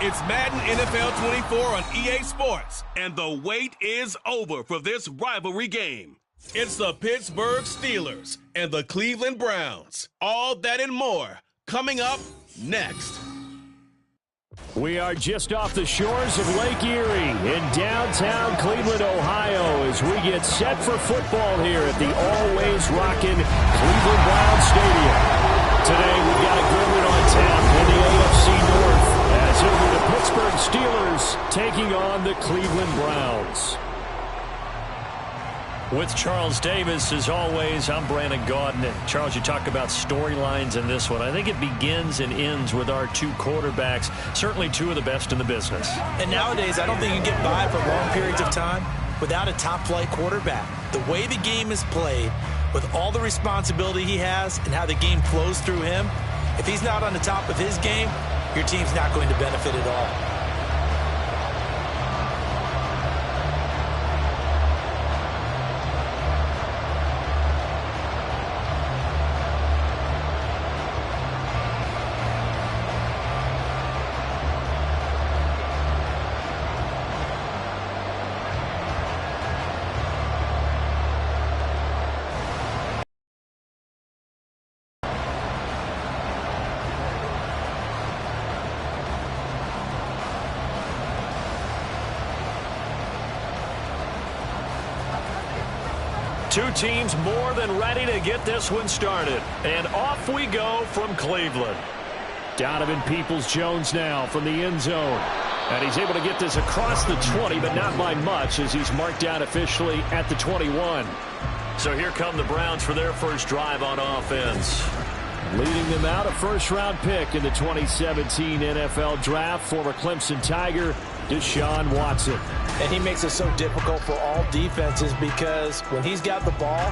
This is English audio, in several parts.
It's Madden NFL 24 on EA Sports, and the wait is over for this rivalry game. It's the Pittsburgh Steelers and the Cleveland Browns. All that and more coming up next. We are just off the shores of Lake Erie in downtown Cleveland, Ohio, as we get set for football here at the always rockin' Cleveland Browns Stadium. Today we've got a good one on tap in the AFC North as it'll be the Pittsburgh Steelers taking on the Cleveland Browns. With Charles Davis, as always, I'm Brandon Gaudin. And Charles, you talk about storylines in this one. I think it begins and ends with our two quarterbacks, certainly two of the best in the business. And nowadays, I don't think you get by for long periods of time without a top-flight quarterback. The way the game is played, with all the responsibility he has and how the game flows through him, if he's not on the top of his game, your team's not going to benefit at all. Two teams more than ready to get this one started. And off we go from Cleveland. Donovan Peoples-Jones now from the end zone. And he's able to get this across the 20, but not by much as he's marked down officially at the 21. So here come the Browns for their first drive on offense. Leading them out, a first-round pick in the 2017 NFL Draft, former Clemson Tiger, Deshaun Watson. And he makes it so difficult for all defenses because when he's got the ball,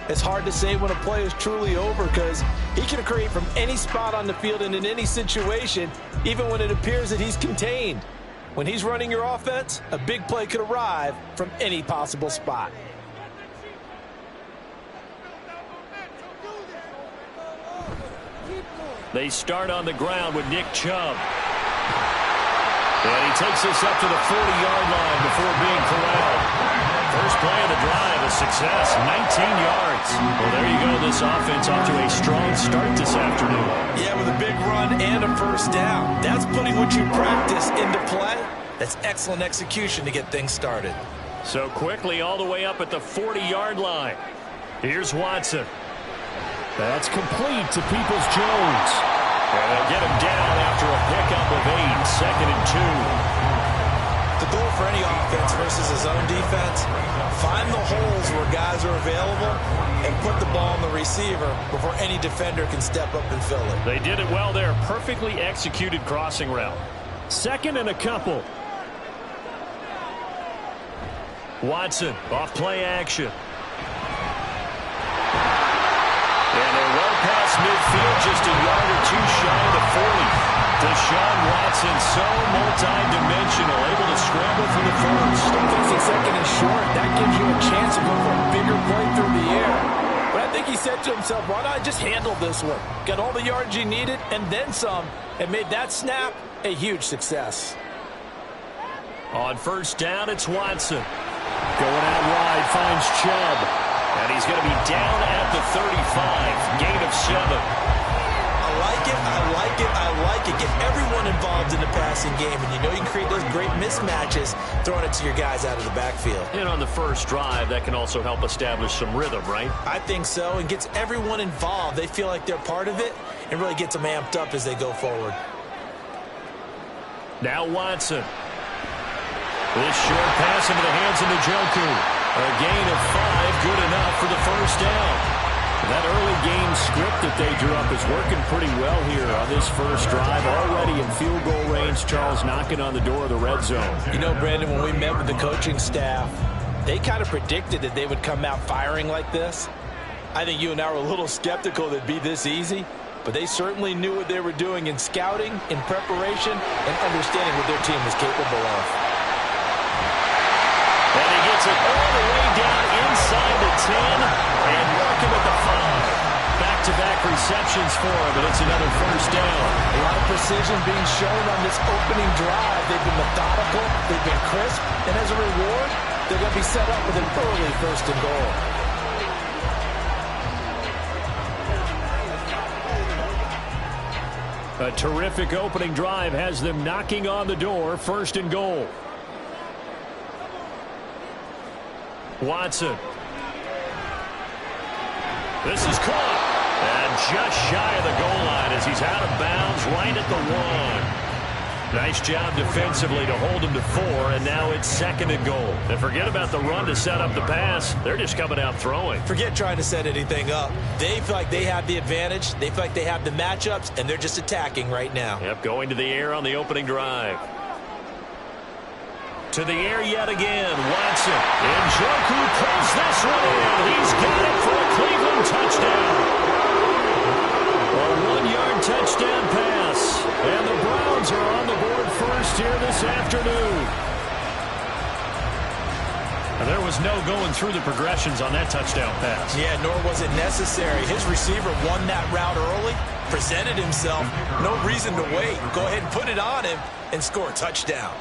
it's hard to say when a play is truly over because he can create from any spot on the field and in any situation, even when it appears that he's contained. When he's running your offense, a big play could arrive from any possible spot. They start on the ground with Nick Chubb. And he takes this up to the 40-yard line before being corralled. First play of the drive, a success, 19 yards. Well, there you go. This offense off to a strong start this afternoon. Yeah, with a big run and a first down. That's putting what you practice into play. That's excellent execution to get things started. So quickly all the way up at the 40-yard line. Here's Watson. That's complete to Peoples-Jones. And they'll get him down after a pickup of 8, second and 2. The goal for any offense versus his own defense, find the holes where guys are available and put the ball on the receiver before any defender can step up and fill it. They did it well there. Perfectly executed crossing route. Second and a couple. Watson off play action. And they're well past midfield, just a yard or two shy of the 40. Deshaun Watson, so multi-dimensional, able to scramble for the first. Facing second and short, that gives you a chance to go for a bigger play through the air. But I think he said to himself, why not just handle this one? Got all the yards he needed and then some, and made that snap a huge success. On first down, it's Watson. Going out wide, finds Chubb. And he's going to be down at the 35, gain of 7. I like it, I like it, I like it. Get everyone involved in the passing game, and you know you can create those great mismatches throwing it to your guys out of the backfield. And on the first drive, that can also help establish some rhythm, right? I think so, and gets everyone involved. They feel like they're part of it, and really gets them amped up as they go forward. Now Watson. This short pass into the hands of Njoku. A gain of 5, good enough for the first down. That early game script that they drew up is working pretty well here on this first drive. Already in field goal range, Charles knocking on the door of the red zone. You know, Brandon, when we met with the coaching staff, they kind of predicted that they would come out firing like this. I think you and I were a little skeptical that it'd be this easy, but they certainly knew what they were doing in scouting, in preparation, and understanding what their team was capable of. And he gets it all the way down inside the 10 and mark him at the 5. Back to back-to-back receptions for him, and it's another first down. A lot of precision being shown on this opening drive. They've been methodical, they've been crisp, and as a reward, they're going to be set up with an early first and goal. A terrific opening drive has them knocking on the door, first and goal. Watson. This is caught. And just shy of the goal line as he's out of bounds right at the 1. Nice job defensively to hold him to 4, and now it's second and goal. And forget about the run to set up the pass. They're just coming out throwing. Forget trying to set anything up. They feel like they have the advantage. They feel like they have the matchups, and they're just attacking right now. Yep, going to the air on the opening drive. To the air yet again. Watson. Njoku pulls this one in. He's got it for a Cleveland touchdown. A 1-yard touchdown pass. And the Browns are on the board first here this afternoon. And there was no going through the progressions on that touchdown pass. Yeah, nor was it necessary. His receiver won that route early, presented himself. No reason to wait. Go ahead and put it on him and score a touchdown.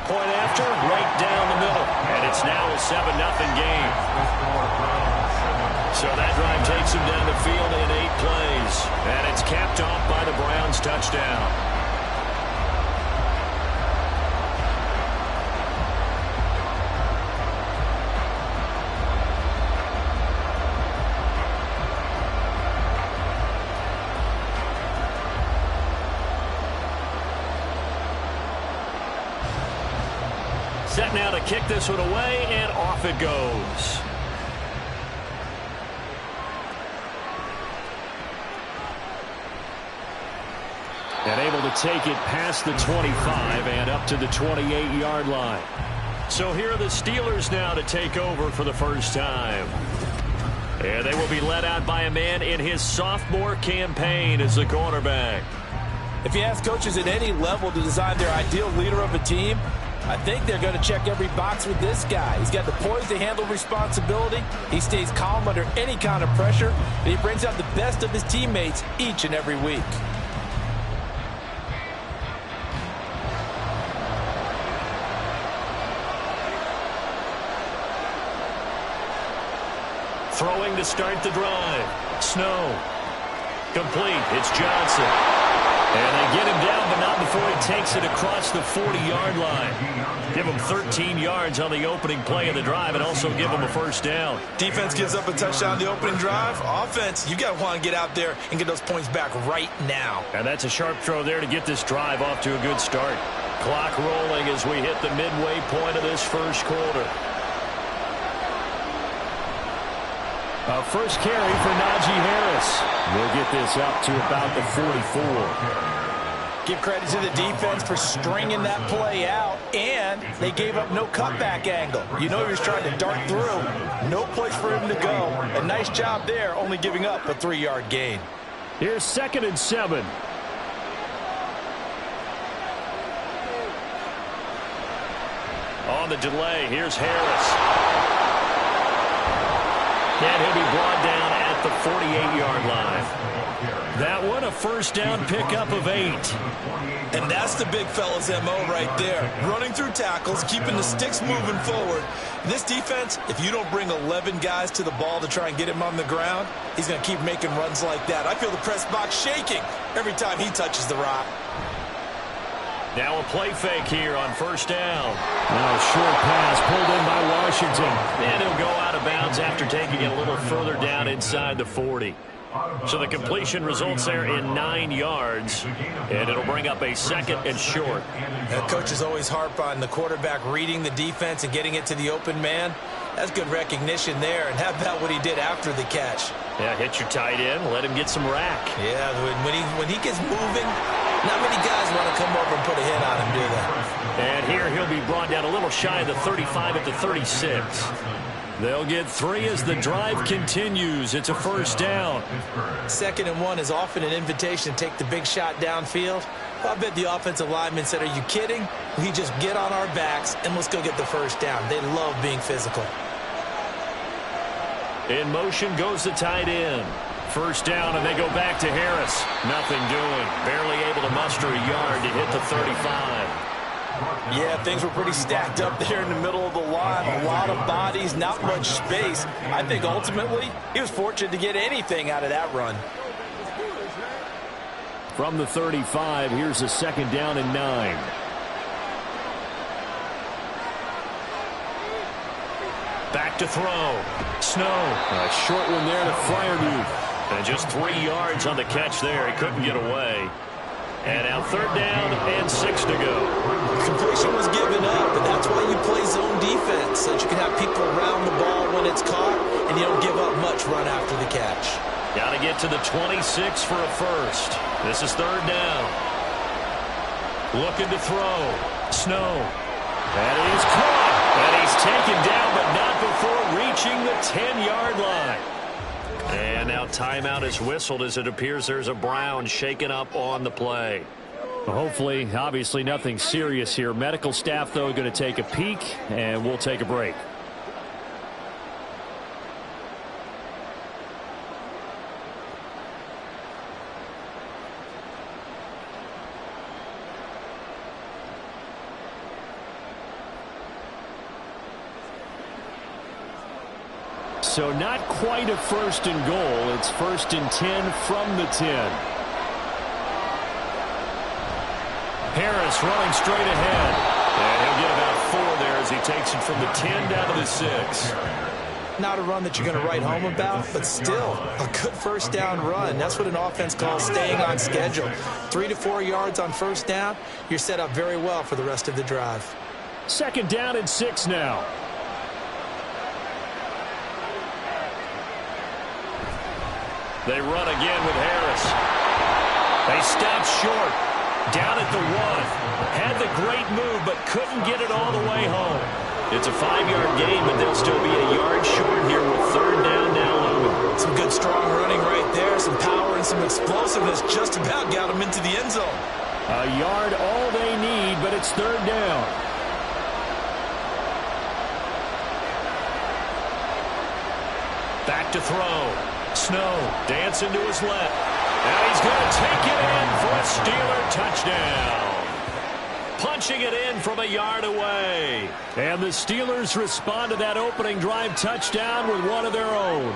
Point after, right down the middle. And it's now a 7-0 game. So that drive takes him down the field in 8 plays. And it's capped off by the Browns' touchdown. Set now to kick this one away, and off it goes. And able to take it past the 25 and up to the 28-yard line. So here are the Steelers now to take over for the first time. And they will be led out by a man in his sophomore campaign as the quarterback. If you ask coaches at any level to design their ideal leader of a team, I think they're going to check every box with this guy. He's got the poise to handle responsibility. He stays calm under any kind of pressure, and he brings out the best of his teammates each and every week. Throwing to start the drive. Snow. Complete. It's Johnson. And they get him down, but not before he takes it across the 40-yard line. Give him 13 yards on the opening play of the drive and also give him a first down. Defense gives up a touchdown on the opening drive. Offense, you got to want to get out there and get those points back right now. And that's a sharp throw there to get this drive off to a good start. Clock rolling as we hit the midway point of this first quarter. A first carry for Najee Harris. We'll get this up to about the 44. Give credit to the defense for stringing that play out, and they gave up no cutback angle. You know he was trying to dart through. No place for him to go. A nice job there, only giving up a 3-yard gain. Here's 2nd and 7. On the delay, here's Harris. And he'll be brought down at the 48-yard line. That one, a first down pickup of 8. And that's the big fella's MO right there. Running through tackles, keeping the sticks moving forward. This defense, if you don't bring 11 guys to the ball to try and get him on the ground, he's going to keep making runs like that. I feel the press box shaking every time he touches the rock. Now a play fake here on first down. Now a short pass pulled in by Washington. And he'll go out of bounds after taking it a little further down inside the 40. So the completion results there in 9 yards. And it'll bring up a 2nd and short. Coaches always harp on the quarterback reading the defense and getting it to the open man. That's good recognition there. And how about what he did after the catch? Yeah, hit your tight end, let him get some rack. Yeah, when he gets moving, not many guys want to come over and put a hit on him, do they? And here he'll be brought down a little shy of the 35 at the 36. They'll get 3 as the drive continues. It's a first down. 2nd and 1 is often an invitation to take the big shot downfield. I bet the offensive lineman said, are you kidding? We just get on our backs and let's go get the first down. They love being physical. In motion goes the tight end. First down, and they go back to Harris. Nothing doing. Barely able to muster a yard to hit the 35. Yeah, things were pretty stacked up there in the middle of the line. A lot of bodies, not much space. I think ultimately he was fortunate to get anything out of that run. From the 35, here's a second down and 9. Back to throw. Snow. A short one there to Freiermuth. And just 3 yards on the catch there. He couldn't get away. And now third down and 6 to go. Completion was given up, but that's why you play zone defense, so that you can have people around the ball when it's caught, and you don't give up much run after the catch. Got to get to the 26 for a first. This is third down. Looking to throw. Snow. That is caught. And he's taken down, but not before reaching the 10-yard line. And now timeout is whistled as it appears there's a Brown shaken up on the play. Hopefully, obviously nothing serious here. Medical staff, though, going to take a peek, and we'll take a break. So not quite a first and goal. It's first and 10 from the 10. Harris running straight ahead. And he'll get about 4 there as he takes it from the 10 down to the 6. Not a run that you're going to write home about, but still a good first down run. That's what an offense calls staying on schedule. 3 to 4 yards on first down. You're set up very well for the rest of the drive. Second down and 6 now. They run again with Harris. They stop short. Down at the 1. Had the great move, but couldn't get it all the way home. It's a 5-yard gain, but they'll still be a yard short here with third down now looming. Some good strong running right there. Some power and some explosiveness just about got them into the end zone. A yard all they need, but it's third down. Back to throw. Snow dancing to his left. And he's going to take it in for a Steeler touchdown. Punching it in from a yard away. And the Steelers respond to that opening drive touchdown with one of their own.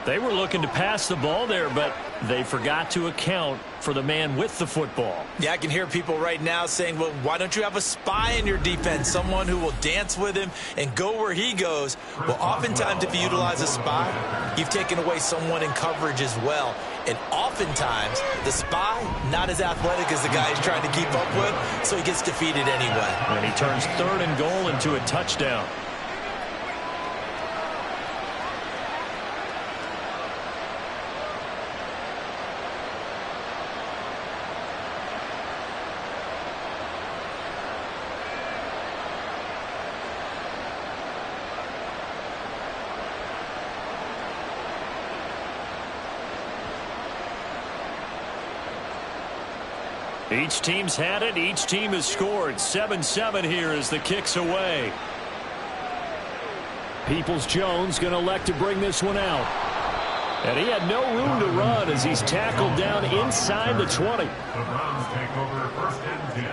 They were looking to pass the ball there, but they forgot to account for the man with the football. Yeah, I can hear people right now saying, well, why don't you have a spy in your defense, someone who will dance with him and go where he goes? Well, oftentimes if you utilize a spy, you've taken away someone in coverage as well. And oftentimes, the spy, not as athletic as the guy he's trying to keep up with, so he gets defeated anyway. And he turns third and goal into a touchdown. Each team's had it. Each team has scored. 7-7 here as the kick's away. Peoples-Jones going to elect to bring this one out. And he had no room to run as he's tackled down inside the 20. The Browns take over first and 10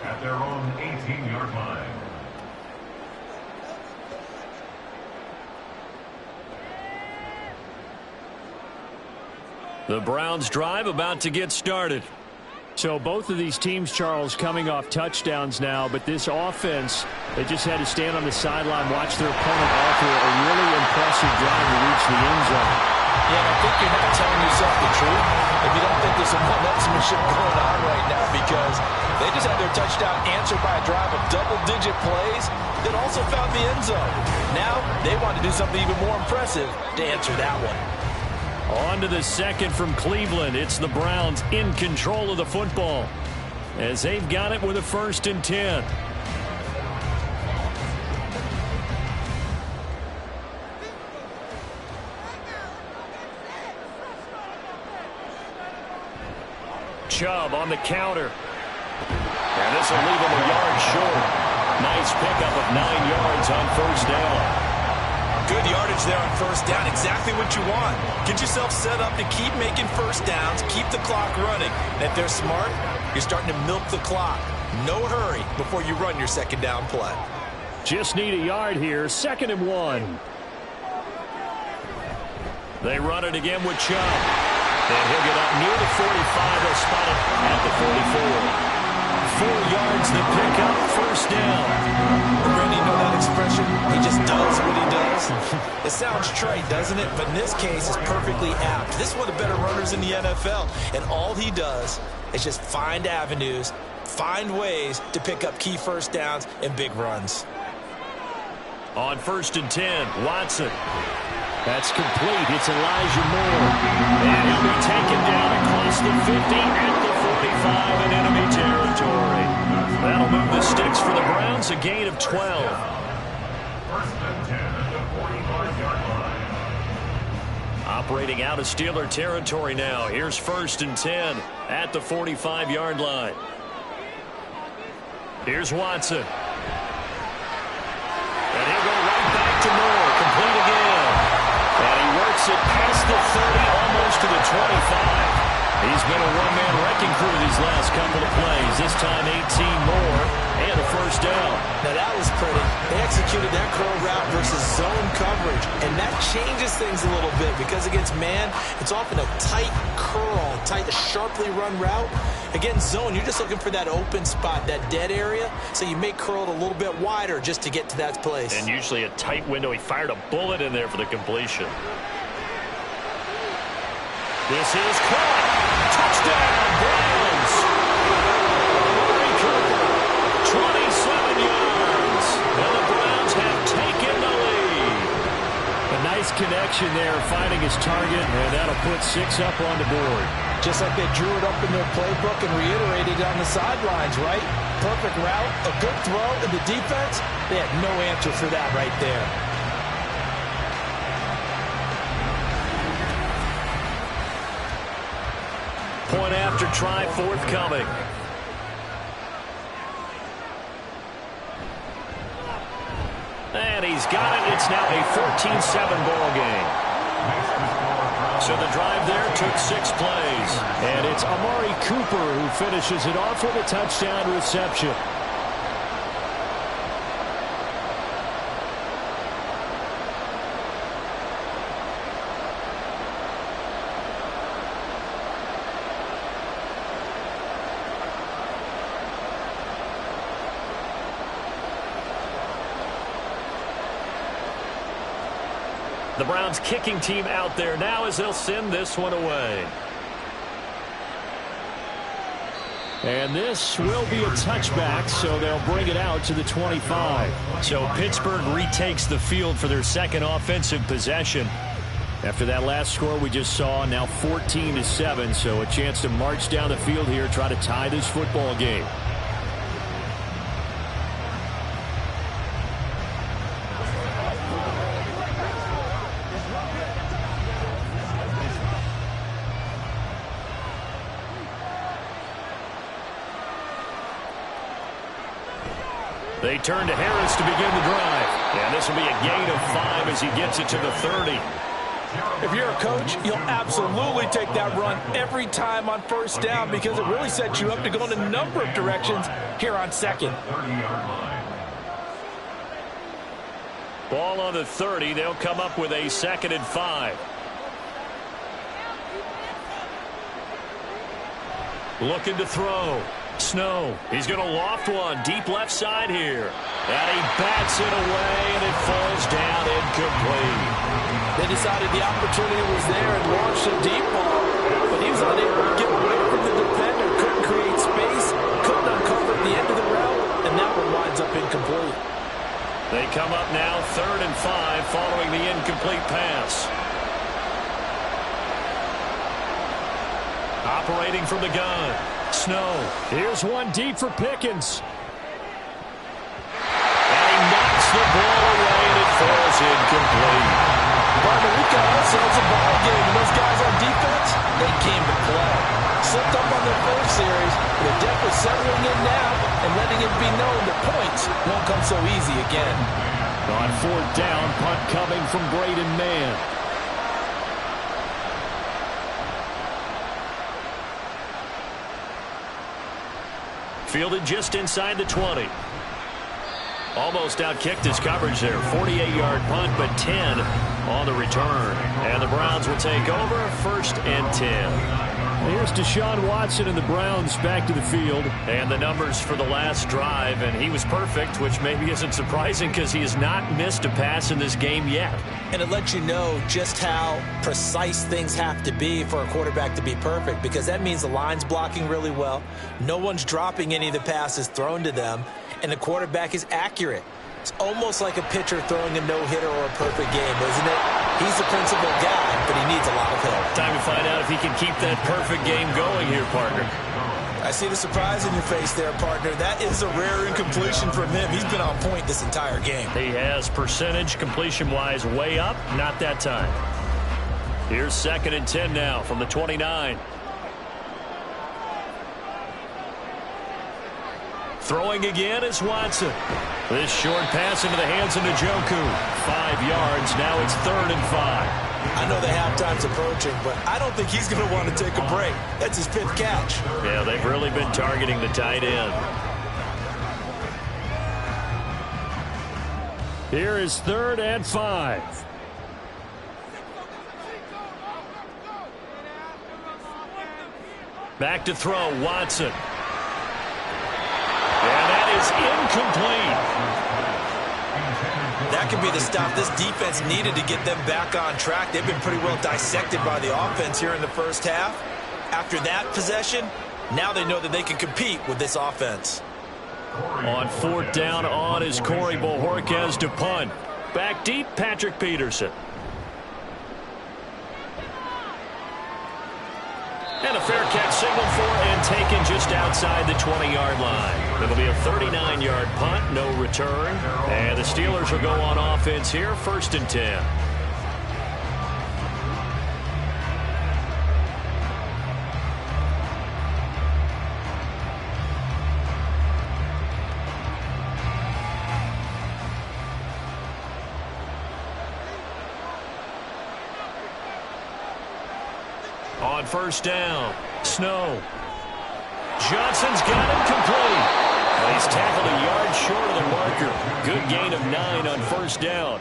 at their own 18-yard line. The Browns drive about to get started. So both of these teams, Charles, coming off touchdowns now, but this offense, they just had to stand on the sideline, watch their opponent offer a really impressive drive to reach the end zone. Yeah, and I think you're not telling yourself the truth if you don't think there's some one-upsmanship going on right now, because they just had their touchdown answered by a drive of double-digit plays that also found the end zone. Now they want to do something even more impressive to answer that one. On to the second from Cleveland. It's the Browns in control of the football as they've got it with a first and 10. Chubb on the counter. And this will leave him a yard short. Nice pickup of 9 yards on first down. Good yardage there on first down. Exactly what you want. Get yourself set up to keep making first downs, keep the clock running. And if they're smart, you're starting to milk the clock. No hurry before you run your second down play. Just need a yard here. 2nd and 1. They run it again with Chubb. And he'll get up near the 45. They'll spot it at the 44. 4 yards to pick up first down. Randy, you know that expression? He just does what he does. It sounds trite, doesn't it? But in this case, it's perfectly apt. This is one of the better runners in the NFL. And all he does is just find avenues, find ways to pick up key first downs and big runs. On 1st and 10, Watson. That's complete. It's Elijah Moore. And he'll be taken down across the 50 at the 45 in enemy territory. That'll move the sticks for the Browns, a gain of 12. 1st and 10 at the 45-yard line. Operating out of Steeler territory now. Here's 1st and 10 at the 45-yard line. Here's Watson. And he'll go right back to Moore. Complete again. And he works it past the 30, almost to the 25. He's been a one-man wrecking crew these last couple of plays. This time 18 more and a first down. Now that was pretty. They executed that curl route versus zone coverage. And that changes things a little bit because against man, it's often a tight curl, tight, sharply run route. Against zone, you're just looking for that open spot, that dead area. So you may curl it a little bit wider just to get to that place. And usually a tight window. He fired a bullet in there for the completion. This is caught. Touchdown, Browns. Amari Cooper, 27 yards. And the Browns have taken the lead. A nice connection there, finding his target, and that'll put 6 up on the board. Just like they drew it up in their playbook and reiterated on the sidelines, right? Perfect route, a good throw, and the defense, they had no answer for that right there. Point after try forthcoming. And he's got it. It's now a 14-7 ball game. So the drive there took 6 plays. And it's Amari Cooper who finishes it off with a touchdown reception. The Browns kicking team out there now as they'll send this one away. And this will be a touchback, so they'll bring it out to the 25. So Pittsburgh retakes the field for their second offensive possession. After that last score we just saw, now 14-7, so a chance to march down the field here, try to tie this football game. They turn to Harris to begin the drive. And this will be a gain of 5 as he gets it to the 30. If you're a coach, you'll absolutely take that run every time on first down because it really sets you up to go in a number of directions here on second. Ball on the 30. They'll come up with a 2nd and 5. Looking to throw. Snow. He's going to loft one deep left side here. And he bats it away, and it falls down incomplete. They decided the opportunity was there and launched a deep ball, but he was unable to get away from the defender, couldn't create space, couldn't uncover the end of the route, and that one winds up incomplete. They come up now 3rd and 5 following the incomplete pass. Operating from the gun. Snow. Here's one deep for Pickens. And he knocks the ball away, and it falls incomplete. But we've got ourselves a ball game, and those guys on defense, they came to play. Slipped up on their first series, but they're definitely settling in now and letting it be known that points won't come so easy again. On fourth down, punt coming from Braden Mann. Fielded just inside the 20. Almost outkicked his coverage there. 48-yard punt, but 10 on the return. And the Browns will take over, 1st and 10. Here's Deshaun Watson and the Browns back to the field. And the numbers for the last drive, and he was perfect, which maybe isn't surprising because he has not missed a pass in this game yet. And it lets you know just how precise things have to be for a quarterback to be perfect, because that means the line's blocking really well, no one's dropping any of the passes thrown to them, and the quarterback is accurate. It's almost like a pitcher throwing a no-hitter or a perfect game, isn't it? He's the principal guy, but he needs a lot of help. Time to find out if he can keep that perfect game going here, partner. I see the surprise in your face there, partner. That is a rare incompletion from him. He's been on point this entire game. He has percentage completion-wise way up, not that time. Here's 2nd and 10 now from the 29. Throwing again is Watson. This short pass into the hands of Njoku. 5 yards. Now it's 3rd and 5. I know the halftime's approaching, but I don't think he's going to want to take a break. That's his 5th catch. Yeah, they've really been targeting the tight end. Here is 3rd and 5. Back to throw, Watson. And that is incomplete. That could be the stop this defense needed to get them back on track. They've been pretty well dissected by the offense here in the first half. After that possession, now they know that they can compete with this offense. On 4th down on is Corey Bojorquez to punt. Back deep, Patrick Peterson. And a fair catch signaled for and taken just outside the 20-yard line. It'll be a 39-yard punt, no return. And the Steelers will go on offense here, 1st and 10. On 1st down, Snow. Johnson's got him complete. Well, he's tackled a yard short of the marker. Good gain of 9 on 1st down.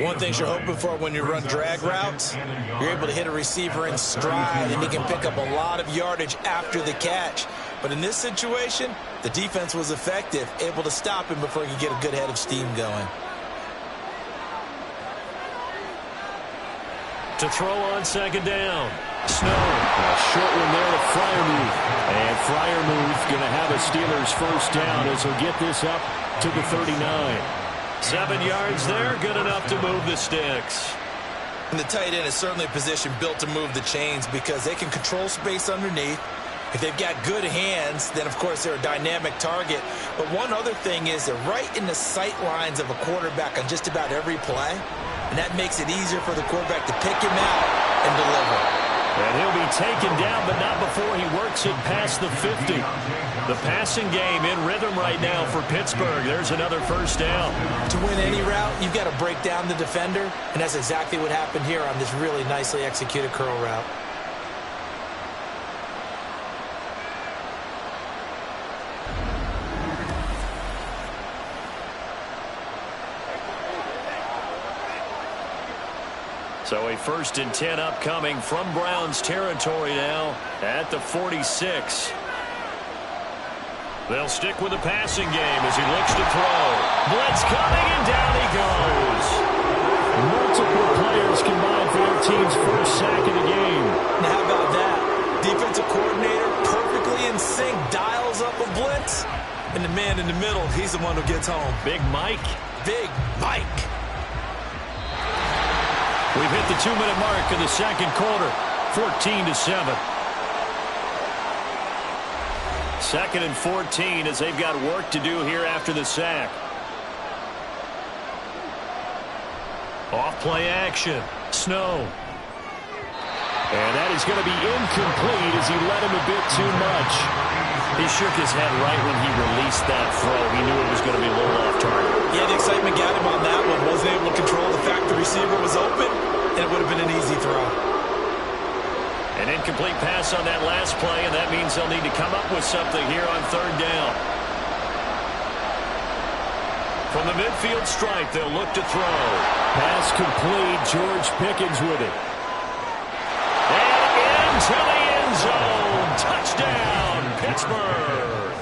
One thing you're hoping for when you run drag routes, you're able to hit a receiver in stride, and he can pick up a lot of yardage after the catch. But in this situation, the defense was effective, able to stop him before he could get a good head of steam going. To throw on 2nd down. Snow. A short one there to Freiermuth. And Freiermuth going to have a Steelers 1st down as he'll get this up to the 39. 7 yards there, good enough to move the sticks. And the tight end is certainly a position built to move the chains because they can control space underneath. If they've got good hands, then of course they're a dynamic target. But one other thing is they're right in the sight lines of a quarterback on just about every play. And that makes it easier for the quarterback to pick him out and deliver. And he'll be taken down, but not before he works it past the 50. The passing game in rhythm right now for Pittsburgh. There's another 1st down. To win any route, you've got to break down the defender, and that's exactly what happened here on this really nicely executed curl route. So a 1st and 10 upcoming from Browns territory now at the 46. They'll stick with the passing game as he looks to throw. Blitz coming, and down he goes. Multiple players combined for their team's 1st sack of the game. Now how about that? Defensive coordinator perfectly in sync, dials up a blitz, and the man in the middle, he's the one who gets home. Big Mike. Big Mike. We've hit the 2-minute mark of the 2nd quarter, 14-7. 2nd and 14 as they've got work to do here after the sack. Off play action, Snow. And that is going to be incomplete as he led him a bit too much. He shook his head right when he released that throw. He knew it was going to be a little off target. Yeah, the excitement got him on that one. Wasn't able to control the fact the receiver was open, and it would have been an easy throw. An incomplete pass on that last play, and that means they'll need to come up with something here on third down. From the midfield stripe, they'll look to throw. Pass complete. George Pickens with it. And into the end zone. Touchdown, Pittsburgh.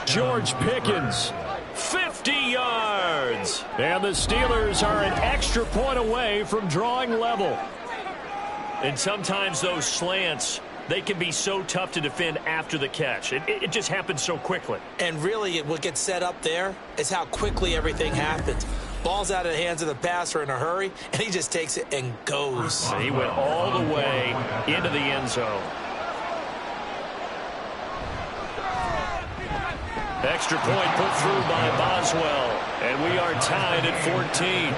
George Pickens, 50 yards. and the Steelers are an extra point away from drawing level. And sometimes those slants, they can be so tough to defend after the catch. It just happens so quickly. And really, what gets set up there is how quickly everything happens. Ball's out of the hands of the passer in a hurry, and he just takes it and goes. He went all the way into the end zone. Extra point put through by Boswell, and we are tied at 14.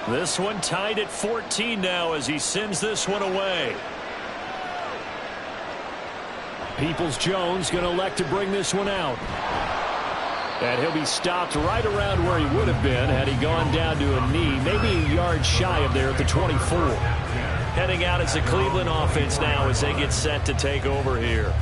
This one tied at 14 now as he sends this one away. Peoples-Jones going to elect to bring this one out. And he'll be stopped right around where he would have been had he gone down to a knee, maybe a yard shy of there at the 24. Heading out as the Cleveland offense now as they get set to take over here.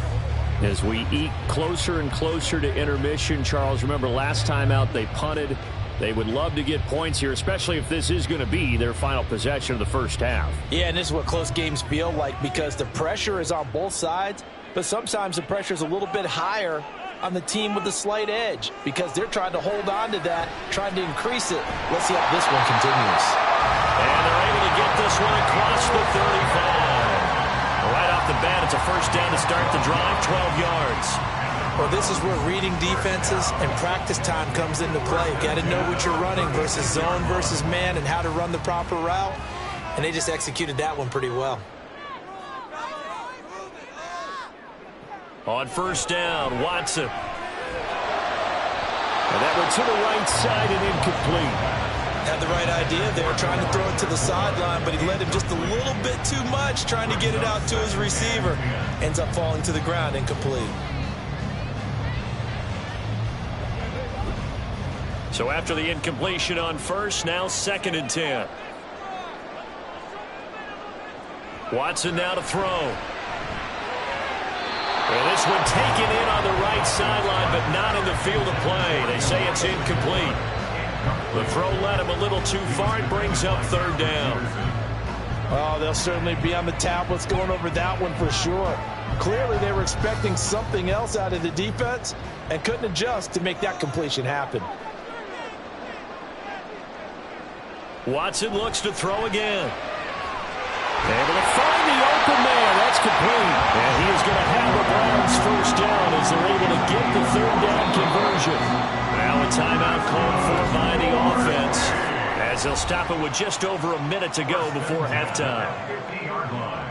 As we eat closer and closer to intermission, Charles, remember last time out they punted. They would love to get points here, especially if this is going to be their final possession of the first half. Yeah, and this is what close games feel like because the pressure is on both sides, but sometimes the pressure is a little bit higher on the team with the slight edge because they're trying to hold on to that, trying to increase it. Let's see how this one continues. And they're able to get this one across the 35. Right off the bat, it's a first down to start the drive, 12 yards. Well, this is where reading defenses and practice time comes into play. You got to know what you're running versus zone versus man and how to run the proper route. And they just executed that one pretty well. On first down, Watson. And that one to the right side and incomplete. Had the right idea there, trying to throw it to the sideline, but he led him just a little bit too much, trying to get it out to his receiver. Ends up falling to the ground, incomplete. So after the incompletion on first, now 2nd and 10. Watson now to throw. And this one taken in on the right sideline, but not in the field of play. They say it's incomplete. The throw led him a little too far and brings up 3rd down. Oh, they'll certainly be on the tablets going over that one for sure. Clearly they were expecting something else out of the defense and couldn't adjust to make that completion happen. Watson looks to throw again. Able to find the open man. That's complete. And he is going to have the Browns first down as they're able to get the 3rd down conversion. Now a timeout called for by the offense as they'll stop it with just over a minute to go before halftime. 50-yard line.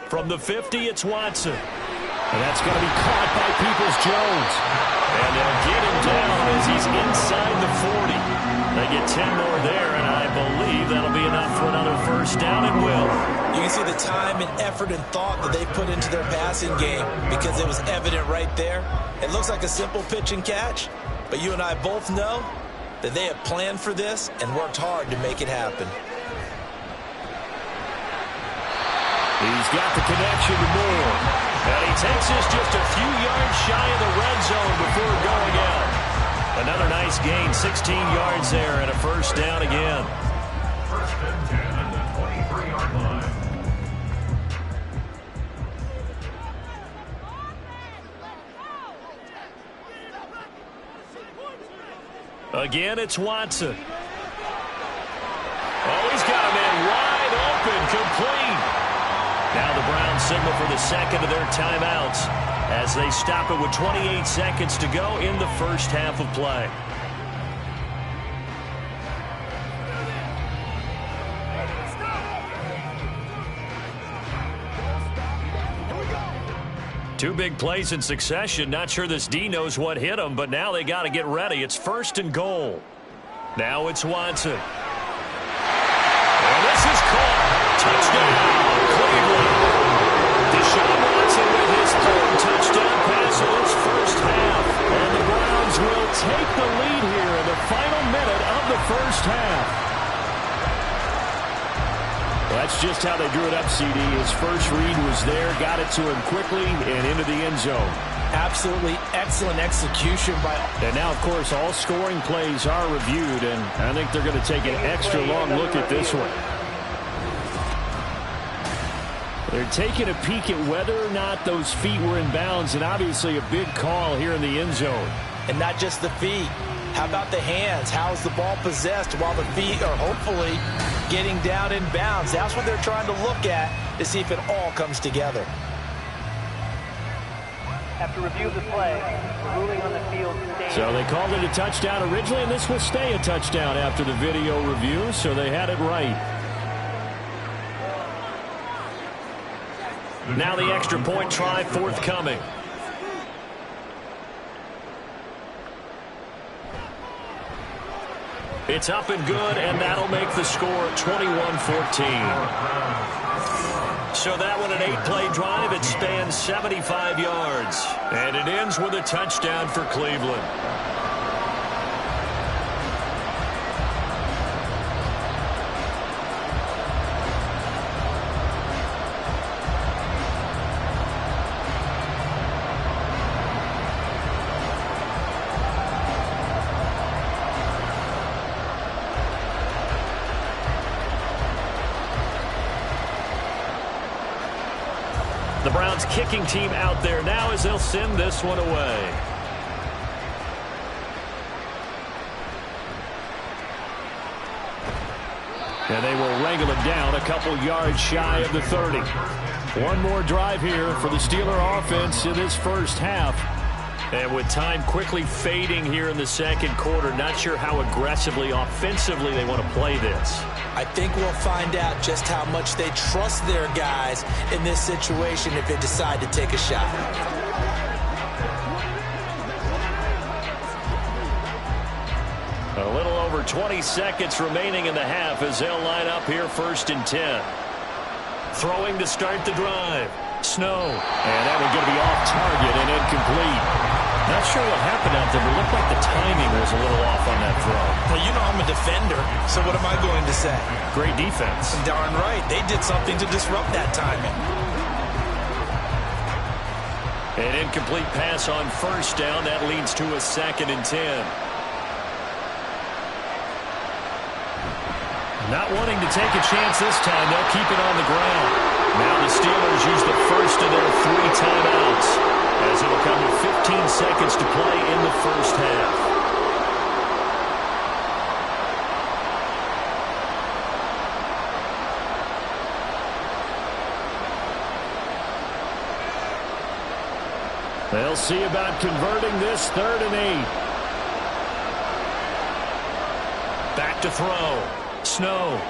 From the 50, it's Watson. And that's going to be caught by Peoples-Jones. And they'll get him down as he's inside the 40. They get 10 more there, and I believe that'll be enough for another first down and will. You can see the time and effort and thought that they put into their passing game because it was evident right there. It looks like a simple pitch and catch, but you and I both know that they have planned for this and worked hard to make it happen. He's got the connection to Moore. And he takes this just a few yards shy of the red zone before going out. Another nice gain, 16 yards there and a first down again. First and 10 at the 23-yard line. Again, it's Watson. Oh, he's got a man wide open, complete. Now the Browns signal for the second of their timeouts as they stop it with 28 seconds to go in the first half of play. Two big plays in succession. Not sure this D knows what hit him, but now they got to get ready. It's 1st and goal. Now it's Watson. And this is caught. Touchdown, Cleveland. Deshaun Watson with his 3rd touchdown pass of this first half. And the Browns will take the lead here in the final minute of the first half. That's just how they drew it up, CD. His first read was there, got it to him quickly, and into the end zone. Absolutely excellent execution by... And now, of course, all scoring plays are reviewed, and I think they're going to take an extra long look at this one. They're taking a peek at whether or not those feet were in bounds, and obviously a big call here in the end zone. And not just the feet. How about the hands? How is the ball possessed while the feet are hopefully getting down in bounds? That's what they're trying to look at to see if it all comes together. After review of the play, the ruling on the field stays. So they called it a touchdown originally, and this will stay a touchdown after the video review, so they had it right. Now the extra point try forthcoming. It's up and good, and that'll make the score 21-14. So that one, an 8-play drive. It spans 75 yards. And it ends with a touchdown for Cleveland. The Browns kicking team out there now as they'll send this one away. And they will wrangle it down a couple yards shy of the 30. One more drive here for the Steeler offense in this first half. And with time quickly fading here in the second quarter, not sure how aggressively, offensively they want to play this. I think we'll find out just how much they trust their guys in this situation if they decide to take a shot. A little over 20 seconds remaining in the half as they'll line up here 1st and 10. Throwing to start the drive. Snow. And that one's going to be off target and incomplete. Not sure what happened out there, but it looked like the timing was a little off on that throw. Well, you know I'm a defender, so what am I going to say? Great defense. Darn right. They did something to disrupt that timing. An incomplete pass on 1st down. That leads to a 2nd and 10. Not wanting to take a chance this time. They'll keep it on the ground. Now the Steelers use the first of their 3 timeouts as it will come with 15 seconds to play in the first half. They'll see about converting this 3rd and 8. Back to throw. Snow.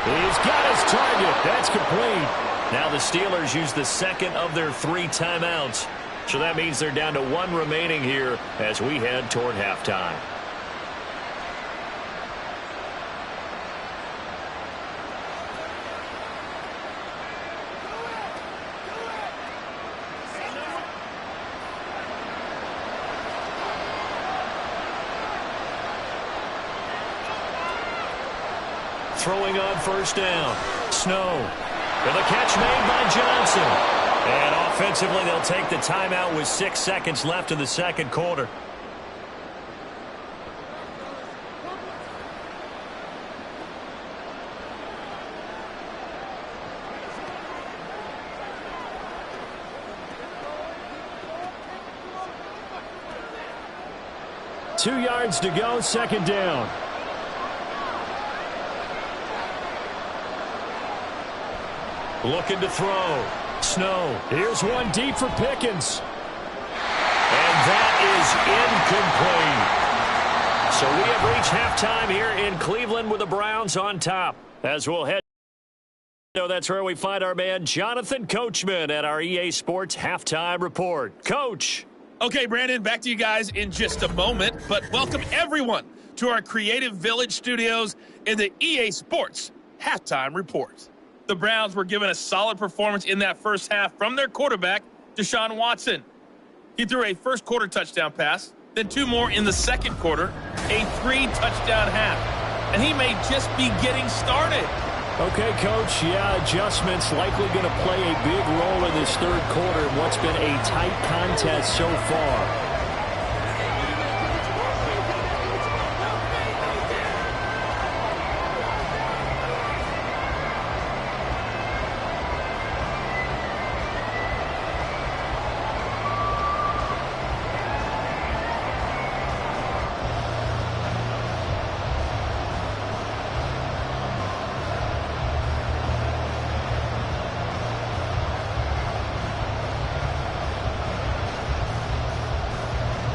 He's got his target. That's complete. Now the Steelers use the 2nd of their 3 timeouts. So that means they're down to 1 remaining here as we head toward halftime. Throwing on 1st down. Snow. With a catch made by Johnson. And offensively, they'll take the timeout with 6 seconds left in the second quarter. 2 yards to go, second down. Looking to throw. Snow. Here's one deep for Pickens. And that is incomplete. So we have reached halftime here in Cleveland with the Browns on top. As we'll head. That's where we find our man Jonathan Coachman at our EA Sports Halftime Report. Coach. Okay, Brandon, back to you guys in just a moment, but welcome everyone to our Creative Village studios in the EA Sports Halftime Report. The Browns were given a solid performance in that first half from their quarterback, Deshaun Watson. He threw a first quarter touchdown pass, then 2 more in the second quarter, a 3-touchdown half, and he may just be getting started. Okay, Coach, yeah, adjustments likely going to play a big role in this third quarter in what's been a tight contest so far.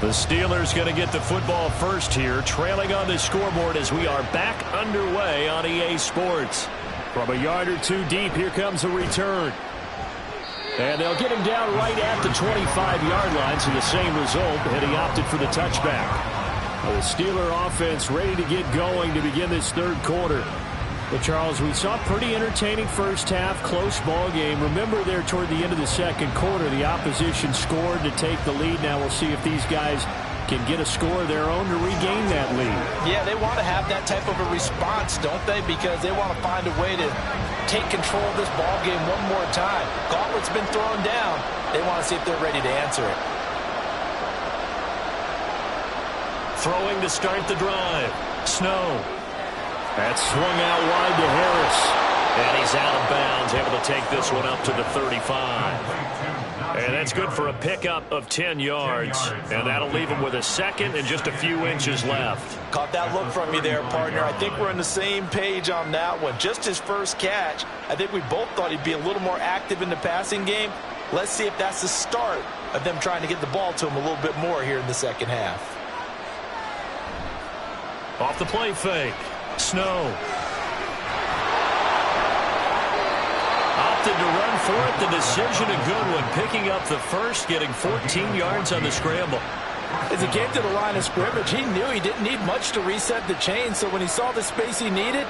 The Steelers going to get the football first here, trailing on the scoreboard as we are back underway on EA Sports. From a yard or 2 deep, here comes a return. And they'll get him down right at the 25-yard line, so the same result, and he opted for the touchback. The Steeler offense ready to get going to begin this third quarter. But, Charles, we saw a pretty entertaining first half, close ball game. Remember there toward the end of the second quarter, the opposition scored to take the lead. Now we'll see if these guys can get a score of their own to regain that lead. Yeah, they want to have that type of a response, don't they? Because they want to find a way to take control of this ball game one more time. Gauntlet's been thrown down. They want to see if they're ready to answer it. Throwing to start the drive. Snow. That's swung out wide to Harris. And he's out of bounds, able to take this one up to the 35. And that's good for a pickup of 10 yards. And that'll leave him with a second and just a few inches left. Caught that look from you there, partner. I think we're on the same page on that one. Just his first catch. I think we both thought he'd be a little more active in the passing game. Let's see if that's the start of them trying to get the ball to him a little bit more here in the second half. Off the play fake. Snow. Opted to run for it. The decision a good one. Picking up the first, getting 14 yards on the scramble. As he came to the line of scrimmage, he knew he didn't need much to reset the chain. So when he saw the space he needed,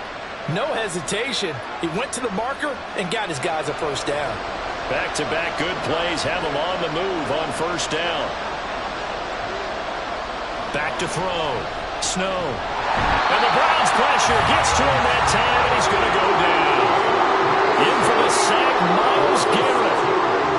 no hesitation. He went to the marker and got his guys a first down. Back-to-back good plays have him on the move on first down. Back to throw. Snow. And the Browns pressure gets to him that time, and he's going to go down. In for the sack, Myles Garrett.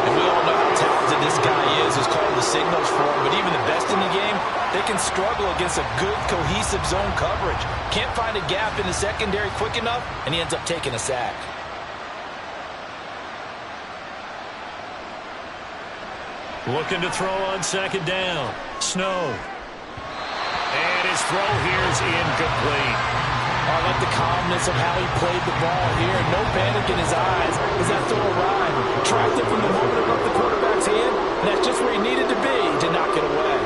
And we all know how talented this guy is. Who's calling the signals for him. But even the best in the game, they can struggle against a good, cohesive zone coverage. Can't find a gap in the secondary quick enough, and he ends up taking a sack. Looking to throw on second down. Snow. And his throw here is incomplete. I like the calmness of how he played the ball here. No panic in his eyes as that throw arrived. Tracked it from the moment it left the quarterback's hand, and that's just where he needed to be to knock it away.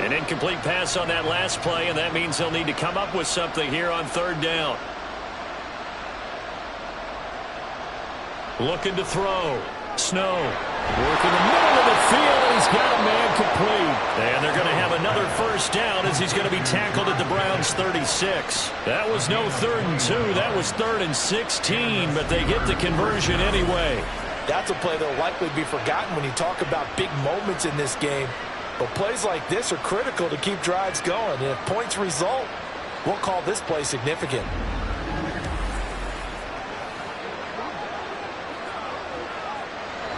An incomplete pass on that last play, and that means he'll need to come up with something here on third down. Looking to throw. Snow. Work in the middle of the field, and he's got a man complete. And they're going to have another first down as he's going to be tackled at the Browns' 36. That was no 3rd and 2. That was 3rd and 16, but they get the conversion anyway. That's a play that will likely be forgotten when you talk about big moments in this game. But plays like this are critical to keep drives going. And if points result, we'll call this play significant.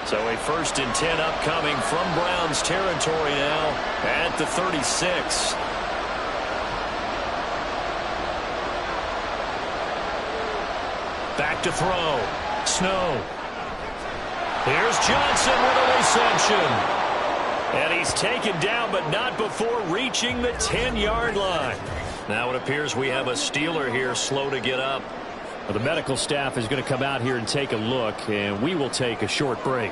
So a 1st and 10 upcoming from Browns territory now at the 36. Back to throw. Snow. Here's Johnson with a reception. And he's taken down, but not before reaching the 10-yard line. Now it appears we have a Steeler here slow to get up. Well, the medical staff is going to come out here and take a look, and we will take a short break.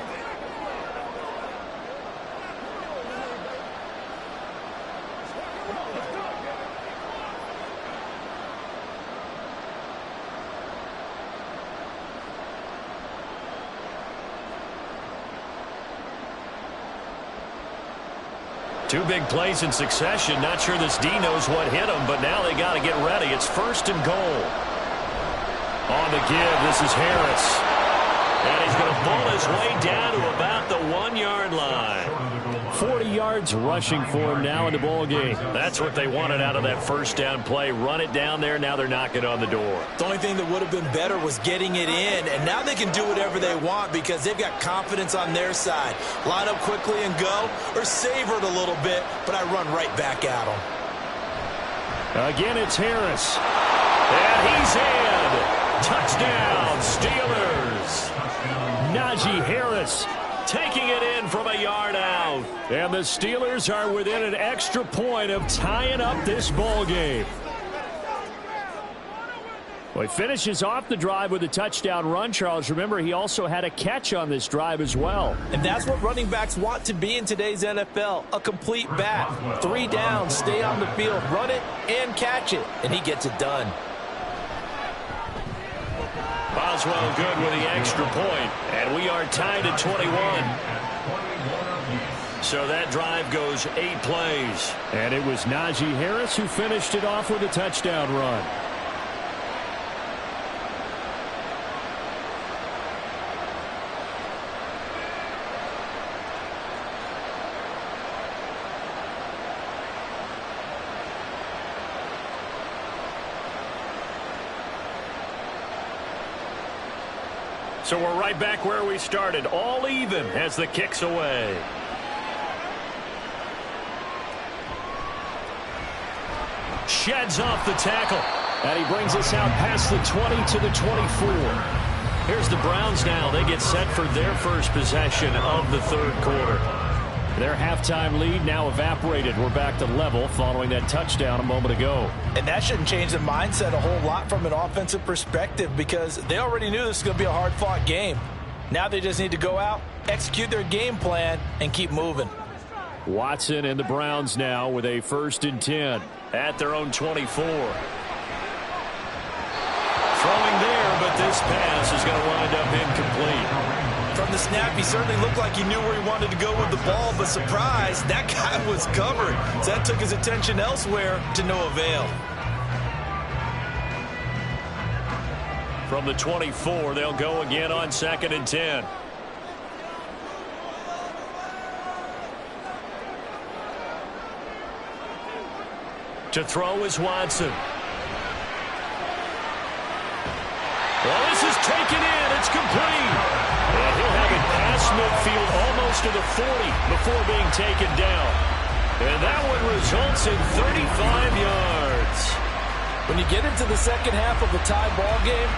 Two big plays in succession. Not sure this D knows what hit him, but now they got to get ready. It's 1st and goal. On the give, this is Harris. And he's going to pull his way down to about the 1-yard line. 40 yards rushing for him now in the ball game. That's what they wanted out of that 1st down play. Run it down there. Now they're knocking on the door. The only thing that would have been better was getting it in, and now they can do whatever they want because they've got confidence on their side. Line up quickly and go, or savor it a little bit, but I run right back at them. Again, it's Harris. And he's in. Touchdown, Steelers. Najee Harris taking it in from a yard out. And the Steelers are within an extra point of tying up this ball game. Well, he finishes off the drive with a touchdown run, Charles. Remember, he also had a catch on this drive as well. And that's what running backs want to be in today's NFL, a complete back. 3 downs, stay on the field, run it, and catch it. And he gets it done. Boswell good with the extra point, and we are tied at 21. So that drive goes 8 plays. And it was Najee Harris who finished it off with a touchdown run. So we're right back where we started, all even as the kick's away. Sheds off the tackle. And he brings us out past the 20 to the 24. Here's the Browns now. They get set for their first possession of the 3rd quarter. Their halftime lead now evaporated. We're back to level following that touchdown a moment ago. And that shouldn't change the mindset a whole lot from an offensive perspective because they already knew this was going to be a hard-fought game. Now they just need to go out, execute their game plan, and keep moving. Watson and the Browns now with a 1st and 10. At their own 24. Throwing there, but this pass is going to wind up incomplete. From the snap, he certainly looked like he knew where he wanted to go with the ball, but surprise, that guy was covered. So that took his attention elsewhere to no avail. From the 24, they'll go again on 2nd and 10. To throw is Watson. Well, this is taken in. It's complete. And he'll have it past midfield almost to the 40 before being taken down. And that one results in 35 yards. When you get into the second half of a tie ball game,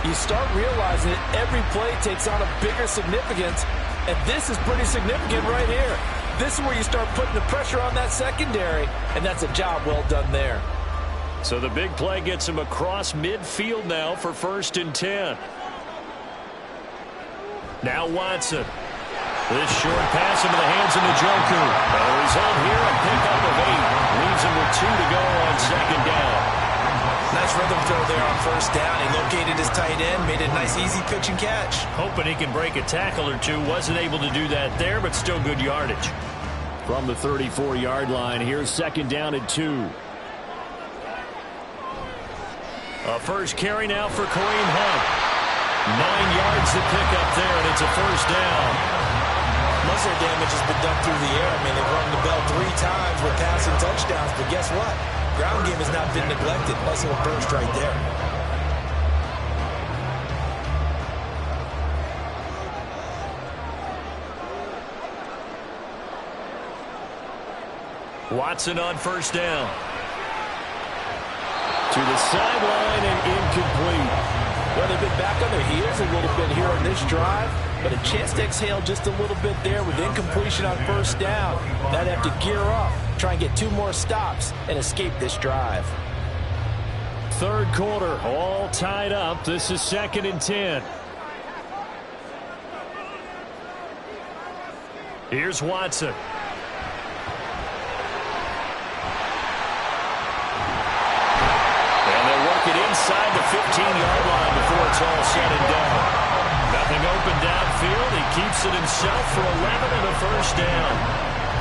you start realizing that every play takes on a bigger significance. And this is pretty significant right here. This is where you start putting the pressure on that secondary, and that's a job well done there. So the big play gets him across midfield now for 1st and 10. Now Watson. This short pass into the hands of Njoku. The result here, a pickup of 8. Leaves him with 2 to go on 2nd down. Nice rhythm throw there on 1st down. He located his tight end, made a nice easy pitch and catch. Hoping he can break a tackle or two. Wasn't able to do that there, but still good yardage. From the 34-yard line, here's 2nd down and 2. A first carry now for Kareem Hunt. 9 yards to pick up there, and it's a 1st down. Most of the damage has been done through the air. I mean, they've rung the bell 3 times with passing touchdowns, but guess what? Ground game has not been neglected. Nice little burst right there. Watson on 1st down. To the sideline and incomplete. Well, they've been back on their heels a little bit here on this drive. but a chance to exhale just a little bit there with incompletion on first down. Now they have to gear up, try and get 2 more stops, and escape this drive. Third quarter, all tied up. This is 2nd and 10. Here's Watson. And they'll work it inside the 15-yard line before it's all said and done. Nothing open downfield. He keeps it himself for 11 and a first down.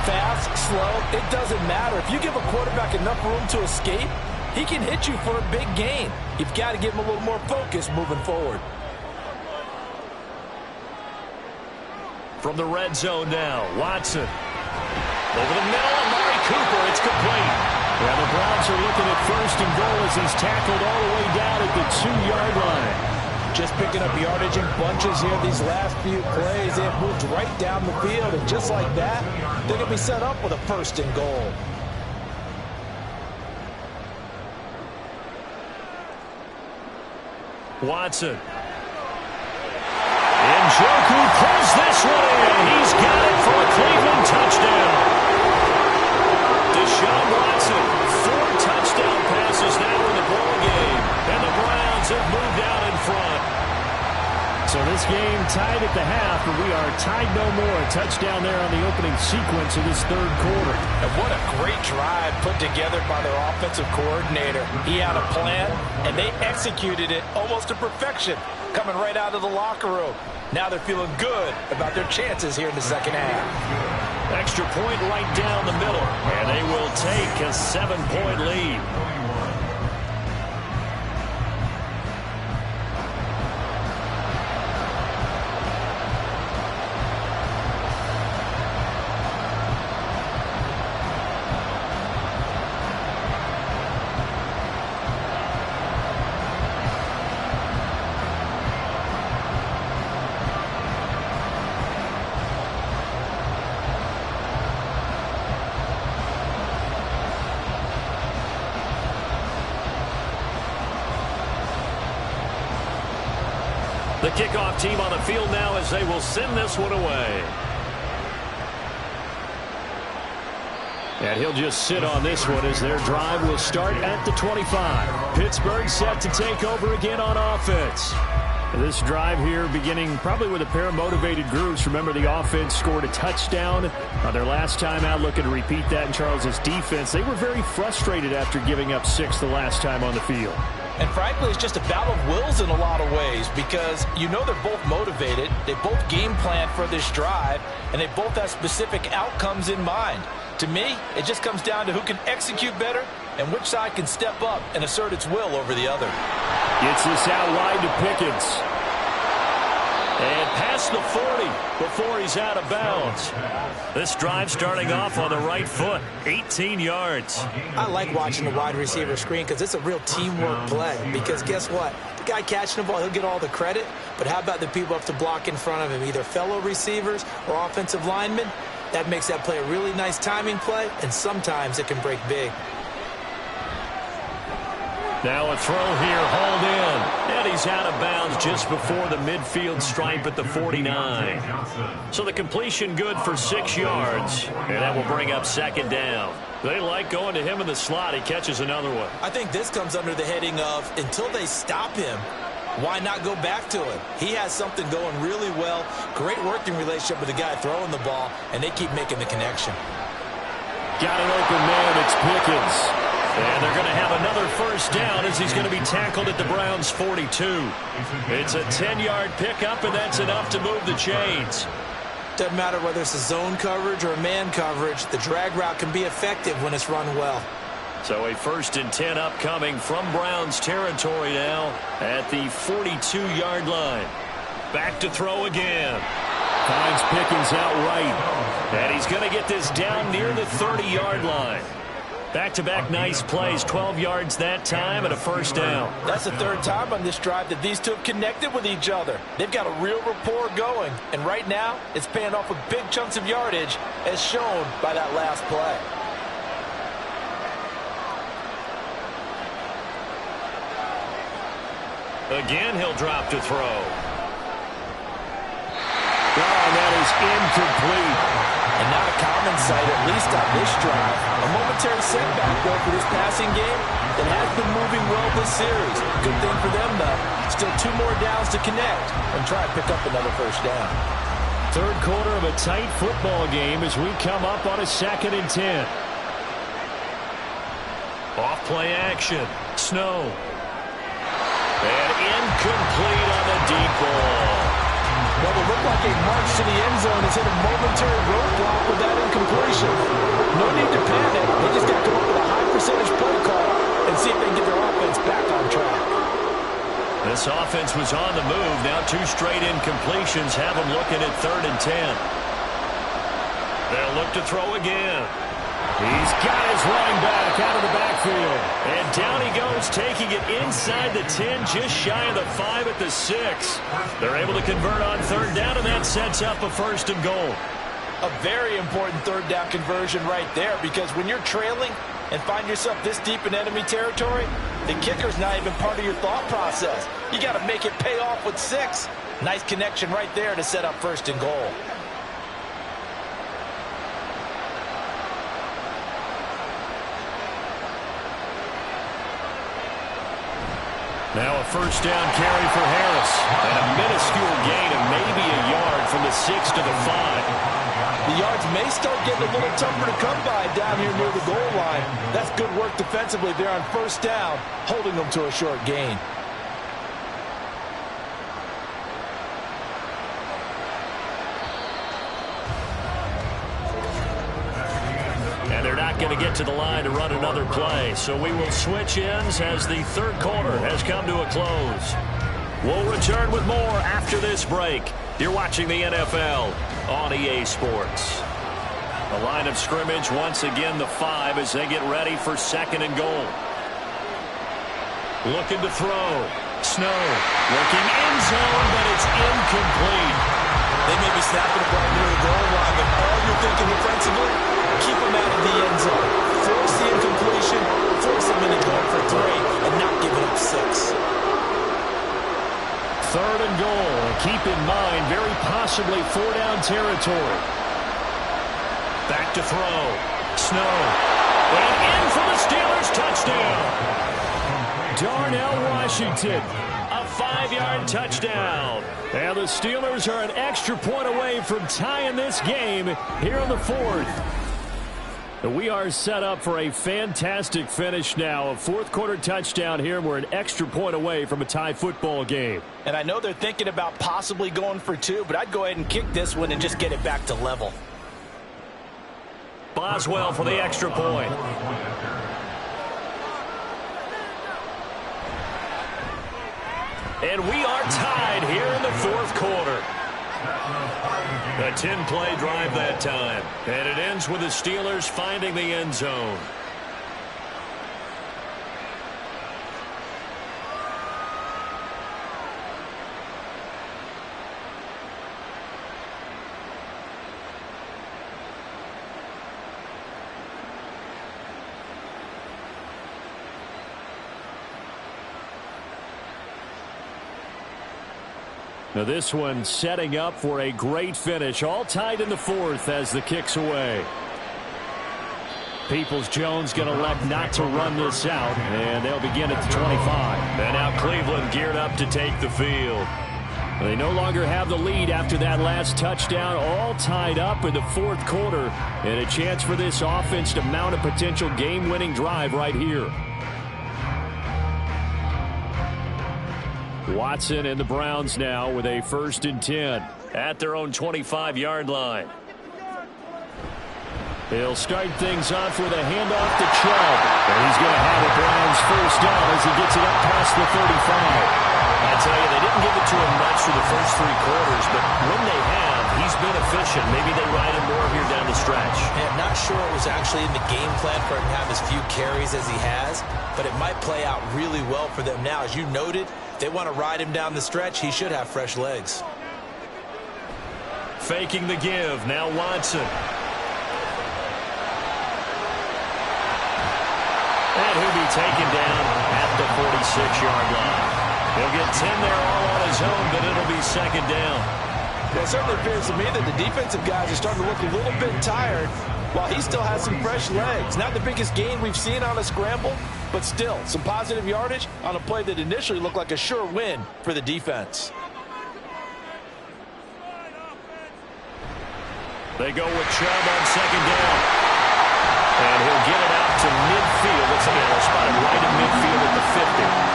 Fast, slow, it doesn't matter. If you give a quarterback enough room to escape, he can hit you for a big gain. You've got to give him a little more focus moving forward. From the red zone now, Watson. Over the middle, Amari Cooper, it's complete. And the Browns are looking at 1st and goal as he's tackled all the way down at the 2-yard line. Just picking up yardage in bunches here these last few plays. They've moved right down the field, and just like that, they're going to be set up with a 1st and goal. Watson. Njoku pulls this one in. He's got it for a Cleveland touchdown. Deshaun Watson, 4 touchdown passes now in the ball game, and the Browns have moved out in front. So this game tied at the half, but we are tied no more. A touchdown there on the opening sequence of this 3rd quarter. And what a great drive put together by their offensive coordinator. He had a plan, and they executed it almost to perfection, coming right out of the locker room. Now they're feeling good about their chances here in the 2nd half. Extra point right down the middle, and they will take a 7-point lead. The kickoff team on the field now as they will send this one away. And he'll just sit on this one as their drive will start at the 25. Pittsburgh set to take over again on offense. This drive here beginning probably with a pair of motivated groups. Remember, the offense scored a touchdown on their last time out. Looking to repeat that in Charles's defense. They were very frustrated after giving up 6 the last time on the field. And frankly, it's just a battle of wills in a lot of ways because you know they're both motivated, they both game plan for this drive, and they both have specific outcomes in mind. To me, it just comes down to who can execute better and which side can step up and assert its will over the other. Gets this out wide to Pickens. And past the 40 before he's out of bounds. This drive starting off on the right foot, 18 yards. I like watching the wide receiver screen because it's a real teamwork play. Because guess what? The guy catching the ball, he'll get all the credit. But how about the people have to block in front of him, either fellow receivers or offensive linemen? That makes that play a really nice timing play, and sometimes it can break big. Now a throw here, hauled in, and he's out of bounds just before the midfield stripe at the 49. So the completion good for 6 yards, and that will bring up 2nd down. They like going to him in the slot. He catches another one. I think this comes under the heading of until they stop him, why not go back to him? He has something going really well, great working relationship with the guy throwing the ball, and they keep making the connection. Got an open man, it's Pickens. And they're going to have another first down as he's going to be tackled at the Browns' 42. It's a 10-yard pickup, and that's enough to move the chains. Doesn't matter whether it's a zone coverage or a man coverage, the drag route can be effective when it's run well. So a 1st and 10 upcoming from Browns territory now at the 42-yard line. Back to throw again. Finds Pickens outright. And he's going to get this down near the 30-yard line. Back-to-back nice plays, 12 yards that time and a first down. That's the 3rd time on this drive that these two have connected with each other. They've got a real rapport going, and right now it's paying off with big chunks of yardage as shown by that last play. Again, he'll drop to throw. and that is incomplete. And not a common sight, at least on this drive. A momentary setback, though, for this passing game that has been moving well this series. Good thing for them, though. Still 2 more downs to connect and try and pick up another first down. Third quarter of a tight football game as we come up on a 2nd and 10. Off play action. Snow. And incomplete on the deep ball. Well, it looked like a march to the end zone has hit a momentary roadblock with that incompletion. No need to panic. They just got to come up with a high percentage play call and see if they can get their offense back on track. This offense was on the move. Now 2 straight incompletions have them looking at 3rd and 10. They'll look to throw again. He's got his running back out of the backfield. And down he goes, taking it inside the 10, just shy of the 5 at the 6. They're able to convert on 3rd down, and that sets up a 1st and goal. A very important 3rd down conversion right there, because when you're trailing and find yourself this deep in enemy territory, the kicker's not even part of your thought process. You got to make it pay off with 6. Nice connection right there to set up 1st and goal. Now a 1st down carry for Harris. And a minuscule gain of maybe a yard from the 6 to the 5. The yards may start getting a little tougher to come by down here near the goal line. That's good work defensively there on 1st down, holding them to a short gain. And they're not going to get to the line to run another play. So we will switch ends as the 3rd quarter has come to a close. We'll return with more after this break. You're watching the NFL on EA Sports. The line of scrimmage once again the 5 as they get ready for 2nd and goal. Looking to throw. Snow looking end zone, but it's incomplete. They may be snapping the ball near the goal line, but all you're thinking defensively, keep them out of the end zone. Force the incompletion, force them into going for 3, and not giving up 6. 3rd and goal. Keep in mind, very possibly 4-down territory. Back to throw. Snow. And in for the Steelers touchdown. Darnell Washington. A 5-yard touchdown. And the Steelers are an extra point away from tying this game here in the 4th. We are set up for a fantastic finish now. A 4th quarter touchdown here. We're an extra point away from a tie football game. And I know they're thinking about possibly going for 2, but I'd go ahead and kick this one and just get it back to level. Boswell for the extra point. And we are tied here in the 4th quarter. A 10-play drive that time. And it ends with the Steelers finding the end zone. Now this one setting up for a great finish. All tied in the 4th as the kick's away. Peoples-Jones going to elect not to run this out, and they'll begin at the 25. And now Cleveland geared up to take the field. They no longer have the lead after that last touchdown. All tied up in the 4th quarter, and a chance for this offense to mount a potential game-winning drive right here. Watson and the Browns now with a 1st and 10 at their own 25-yard line. He'll start things off with a handoff to Chubb. And he's going to have a Browns 1st down as he gets it up past the 35. I tell you, they didn't give it to him much for the first 3 quarters, but when they have, he's been efficient. Maybe they ride him more here down the stretch. Yeah, not sure it was actually in the game plan for him to have as few carries as he has, but it might play out really well for them now. As you noted, if they want to ride him down the stretch, he should have fresh legs. Faking the give, now Watson. And he'll be taken down at the 46-yard line. He'll get 10 there all on his own, but it'll be 2nd down. Well, it certainly appears to me that the defensive guys are starting to look a little bit tired while he still has some fresh legs. Not the biggest gain we've seen on a scramble, but still some positive yardage on a play that initially looked like a sure win for the defense. They go with Chubb on second down. And he'll get it out to midfield. Looks like they're spotted right in midfield at the 50.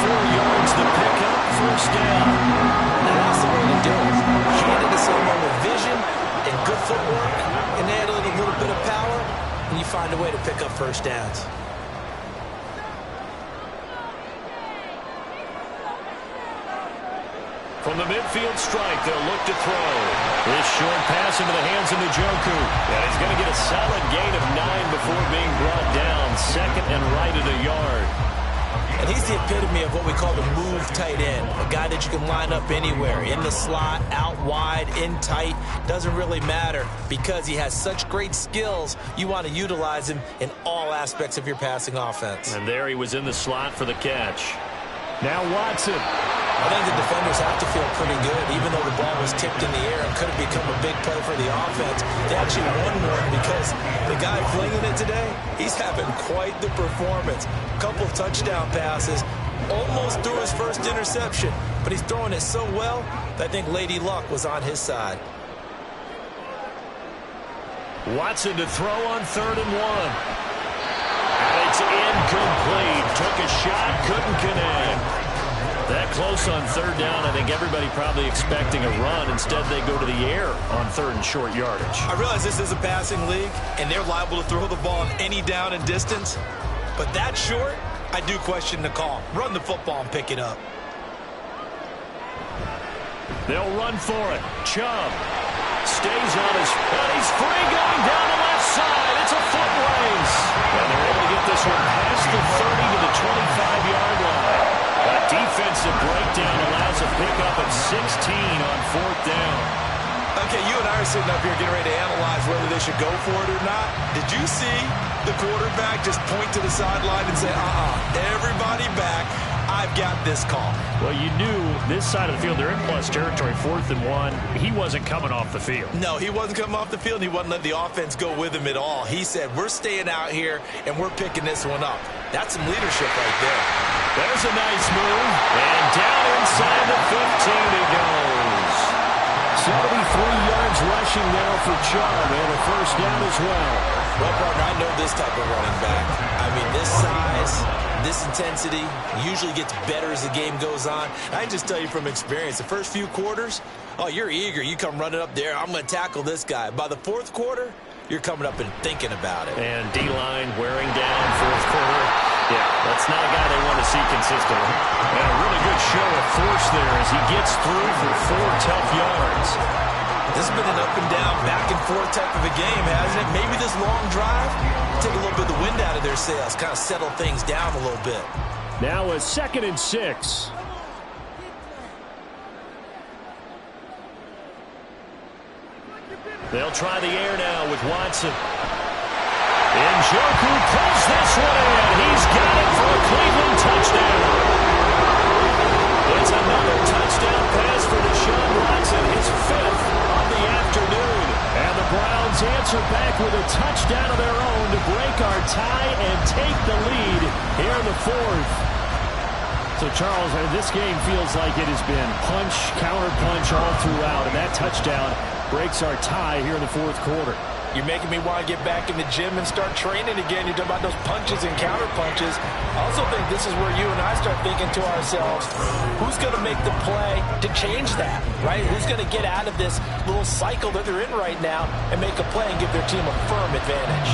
4 yards the pickup, first down. And that's the way to do it. Hand it to someone with vision and good footwork, and add a little bit of power, and you find a way to pick up first downs. From the midfield strike, they'll look to throw. This short pass into the hands of Njoku. And he's going to get a solid gain of 9 before being brought down. Second and right at a yard. And he's the epitome of what we call the move tight end. A guy that you can line up anywhere. In the slot, out wide, in tight. Doesn't really matter because he has such great skills. You want to utilize him in all aspects of your passing offense. And there he was in the slot for the catch. Now Watson. I think the defenders have to feel pretty good, even though the ball was tipped in the air and could have become a big play for the offense. They actually won one because the guy flinging it today, he's having quite the performance. A couple of touchdown passes, almost threw his first interception, but he's throwing it so well that I think Lady Luck was on his side. Watson to throw on 3rd and 1. And it's incomplete. Took a shot, couldn't connect. That close on 3rd down, I think everybody probably expecting a run. Instead, they go to the air on 3rd and short yardage. I realize this is a passing league, and they're liable to throw the ball on any down and distance. But that short, I do question the call. Run the football and pick it up. They'll run for it. Chubb stays on his foot. He's free going down the left side. It's a foot race. And they're able to get this one past the 30 to the 25-yard line. That defensive breakdown allows a pickup of 16 on 4th down. Okay, you and I are sitting up here getting ready to analyze whether they should go for it or not. Did you see the quarterback just point to the sideline and say, everybody back, I've got this call? Well, you knew this side of the field, they're in plus territory, 4th and 1. He wasn't coming off the field. No, he wasn't coming off the field. He wasn't letting the offense go with him at all. He said, we're staying out here, and we're picking this one up. That's some leadership right there. There's a nice move. And down inside the 15 he goes. 73 yards rushing now for Chubb, and a first down as well. Well, partner, I know this type of running back. I mean, this size, this intensity usually gets better as the game goes on. I can just tell you from experience, the first few quarters, you're eager. You come running up there, I'm going to tackle this guy. By the 4th quarter, you're coming up and thinking about it. And D-line wearing down 4th quarter. Yeah, that's not a guy they want to see consistently. And a really good show of force there as he gets through for 4 tough yards. This has been an up and down, back and forth type of a game, hasn't it? Maybe this long drive take a little bit of the wind out of their sails, kind of settle things down a little bit. Now a 2nd and 6. They'll try the air now with Watson. Njoku pulls this one in. He's got it for a Cleveland touchdown. It's another touchdown pass for Deshaun Watson, his 5th on the afternoon. And the Browns answer back with a touchdown of their own to break our tie and take the lead here in the 4th. So, Charles, this game feels like it has been punch, counter punch all throughout, and that touchdown breaks our tie here in the 4th quarter. You're making me want to get back in the gym and start training again. You're talking about those punches and counter punches. I also think this is where you and I start thinking to ourselves, who's going to make the play to change that, right? Who's going to get out of this little cycle that they're in right now and make a play and give their team a firm advantage?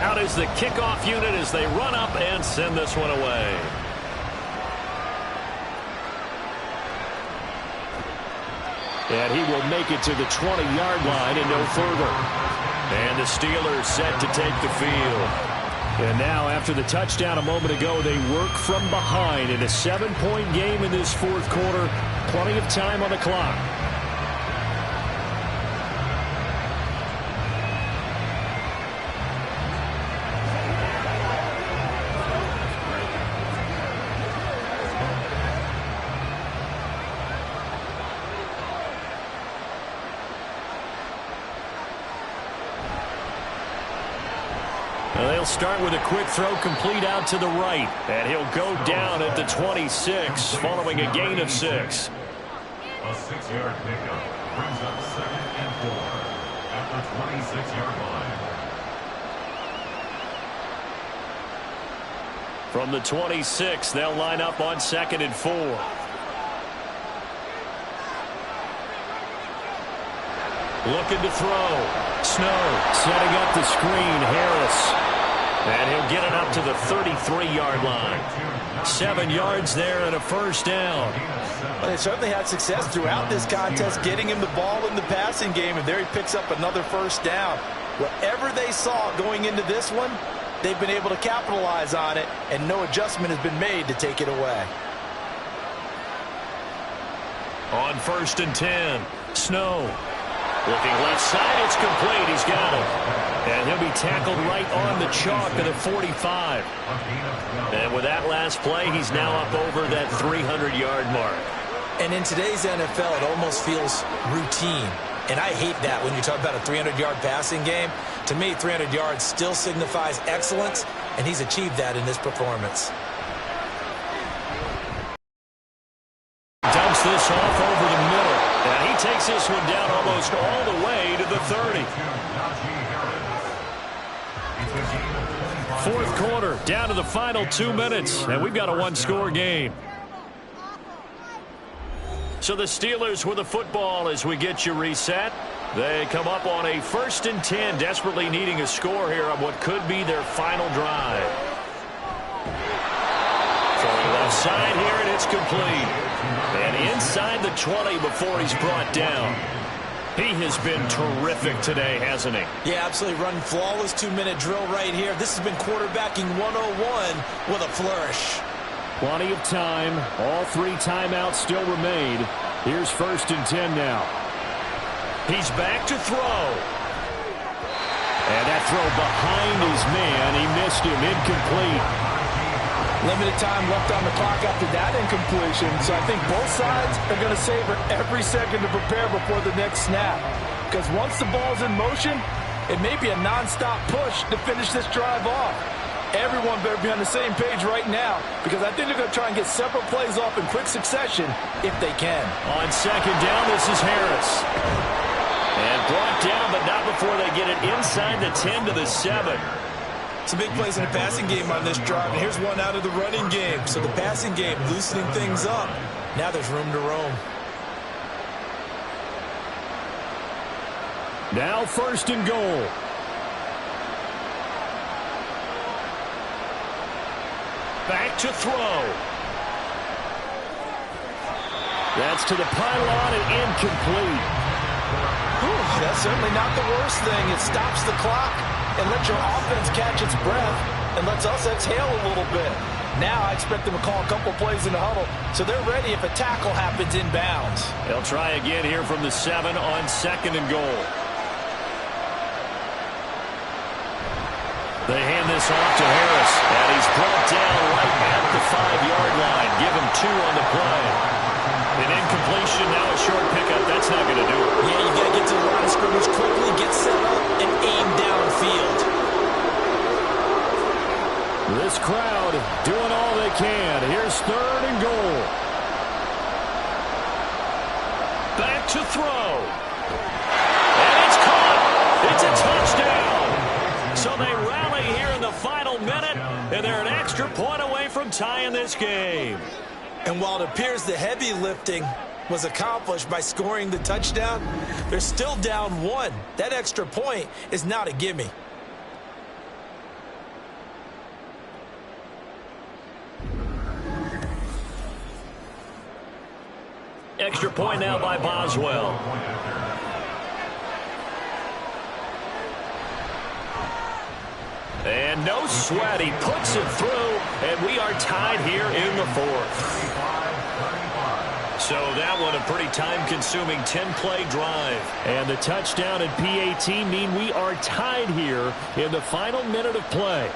Out is the kickoff unit as they run up and send this one away. And he will make it to the 20-yard line and no further. And the Steelers set to take the field. And now, after the touchdown a moment ago, they work from behind in a 7-point game in this fourth quarter. Plenty of time on the clock. They'll start with a quick throw complete out to the right. And he'll go down at the 26 following a gain of 6. A 6-yard pickup brings up 2nd and 4 at the 26-yard line. From the 26, they'll line up on 2nd and 4. Looking to throw. Snow setting up the screen. Harris. And he'll get it up to the 33-yard line. 7 yards there and a first down. Well, they certainly had success throughout this contest getting him the ball in the passing game, and there he picks up another first down. Whatever they saw going into this one, they've been able to capitalize on it, and no adjustment has been made to take it away. On 1st and 10, Snow. Looking left side, it's complete. He's got it. And he'll be tackled right on the chalk at the 45. And with that last play, he's now up over that 300-yard mark. And in today's NFL, it almost feels routine. And I hate that when you talk about a 300-yard passing game. To me, 300 yards still signifies excellence, and he's achieved that in this performance. Dumps this off over the middle. And he takes this one down almost all the way to the 30. Fourth quarter, down to the final 2 minutes, and we've got a one-score game. So the Steelers with the football as we get you reset. They come up on a 1st and 10, desperately needing a score here on what could be their final drive. Throwing left side here, and it's complete. And inside the 20 before he's brought down. He has been terrific today, hasn't he? Yeah, absolutely. Running flawless 2-minute drill right here. This has been quarterbacking 101 with a flourish. Plenty of time. All 3 timeouts still remain. Here's 1st and 10 now. He's back to throw. And that throw behind his man. He missed him. Incomplete. Limited time left on the clock after that incompletion, so I think both sides are going to savor every second to prepare before the next snap. Because once the ball's in motion, it may be a nonstop push to finish this drive off. Everyone better be on the same page right now, because I think they're going to try and get several plays off in quick succession if they can. On 2nd down, this is Harris. And brought down, but not before they get it inside the 10 to the 7. Some big plays in the passing game on this drive, and here's one out of the running game. So the passing game loosening things up. Now there's room to roam. Now 1st and goal. Back to throw. That's to the pylon and incomplete. Whew, that's certainly not the worst thing. It stops the clock and lets your offense catch its breath and lets us exhale a little bit. Now I expect them to call a couple plays in the huddle, so they're ready if a tackle happens inbounds. They'll try again here from the 7 on 2nd and goal. They hand this off to Harris, and he's brought down right at the 5-yard line. Give him 2 on the play. An incompletion, now a short pickup. That's not going to do it. Yeah, you got to get to the line of scrimmage quickly, get set up, and aim downfield. This crowd doing all they can. Here's 3rd and goal. Back to throw. And it's caught. It's a touchdown. So they rally here in the final minute, and they're an extra point away from tying this game. And while it appears the heavy lifting was accomplished by scoring the touchdown, they're still down 1. That extra point is not a gimme. Extra point now by Boswell. And no sweat. He puts it through, and we are tied here in the fourth. So that one a pretty time-consuming 10-play drive. And the touchdown and PAT mean we are tied here in the final minute of play.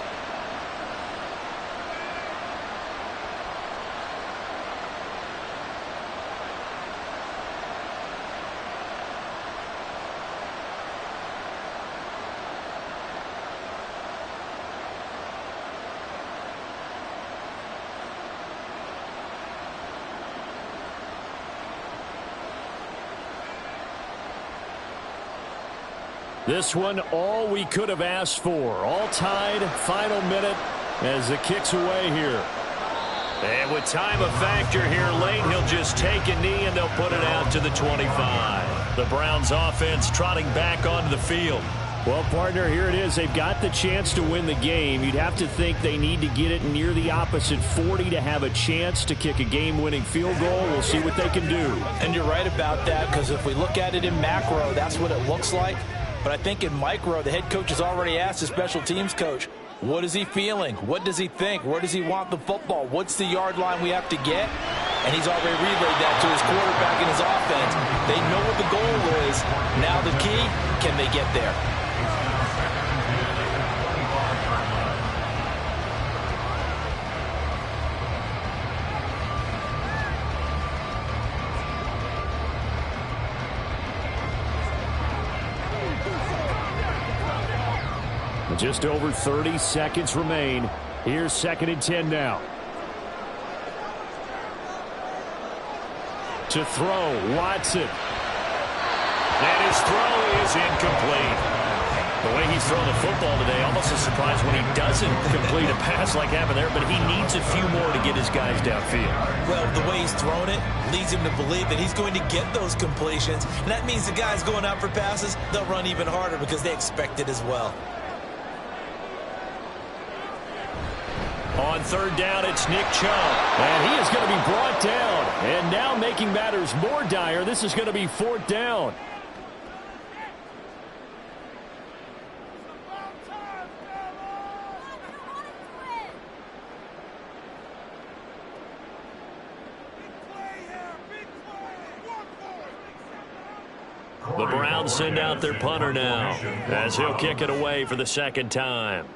This one, all we could have asked for. All tied, final minute as it kicks away here. And with time a factor here late, he'll just take a knee and they'll put it out to the 25. The Browns offense trotting back onto the field. Well, partner, here it is. They've got the chance to win the game. You'd have to think they need to get it near the opposite 40 to have a chance to kick a game-winning field goal. We'll see what they can do. And you're right about that, because if we look at it in macro, that's what it looks like. But I think in micro, the head coach has already asked the special teams coach, what is he feeling? What does he think? Where does he want the football? What's the yard line we have to get? And he's already relayed that to his quarterback and his offense. They know what the goal is. Now the key, can they get there? Just over 30 seconds remain. Here's 2nd and 10 now. To throw, Watson. And his throw is incomplete. The way he's thrown the football today, almost a surprise when he doesn't complete a pass like happened there, but he needs a few more to get his guys downfield. Well, the way he's thrown it leads him to believe that he's going to get those completions, and that means the guys going out for passes, they'll run even harder because they expect it as well. On 3rd down, it's Nick Chubb. And he is going to be brought down. And now making matters more dire, this is going to be 4th down. The Browns send out their punter now as he'll kick it away for the 2nd time.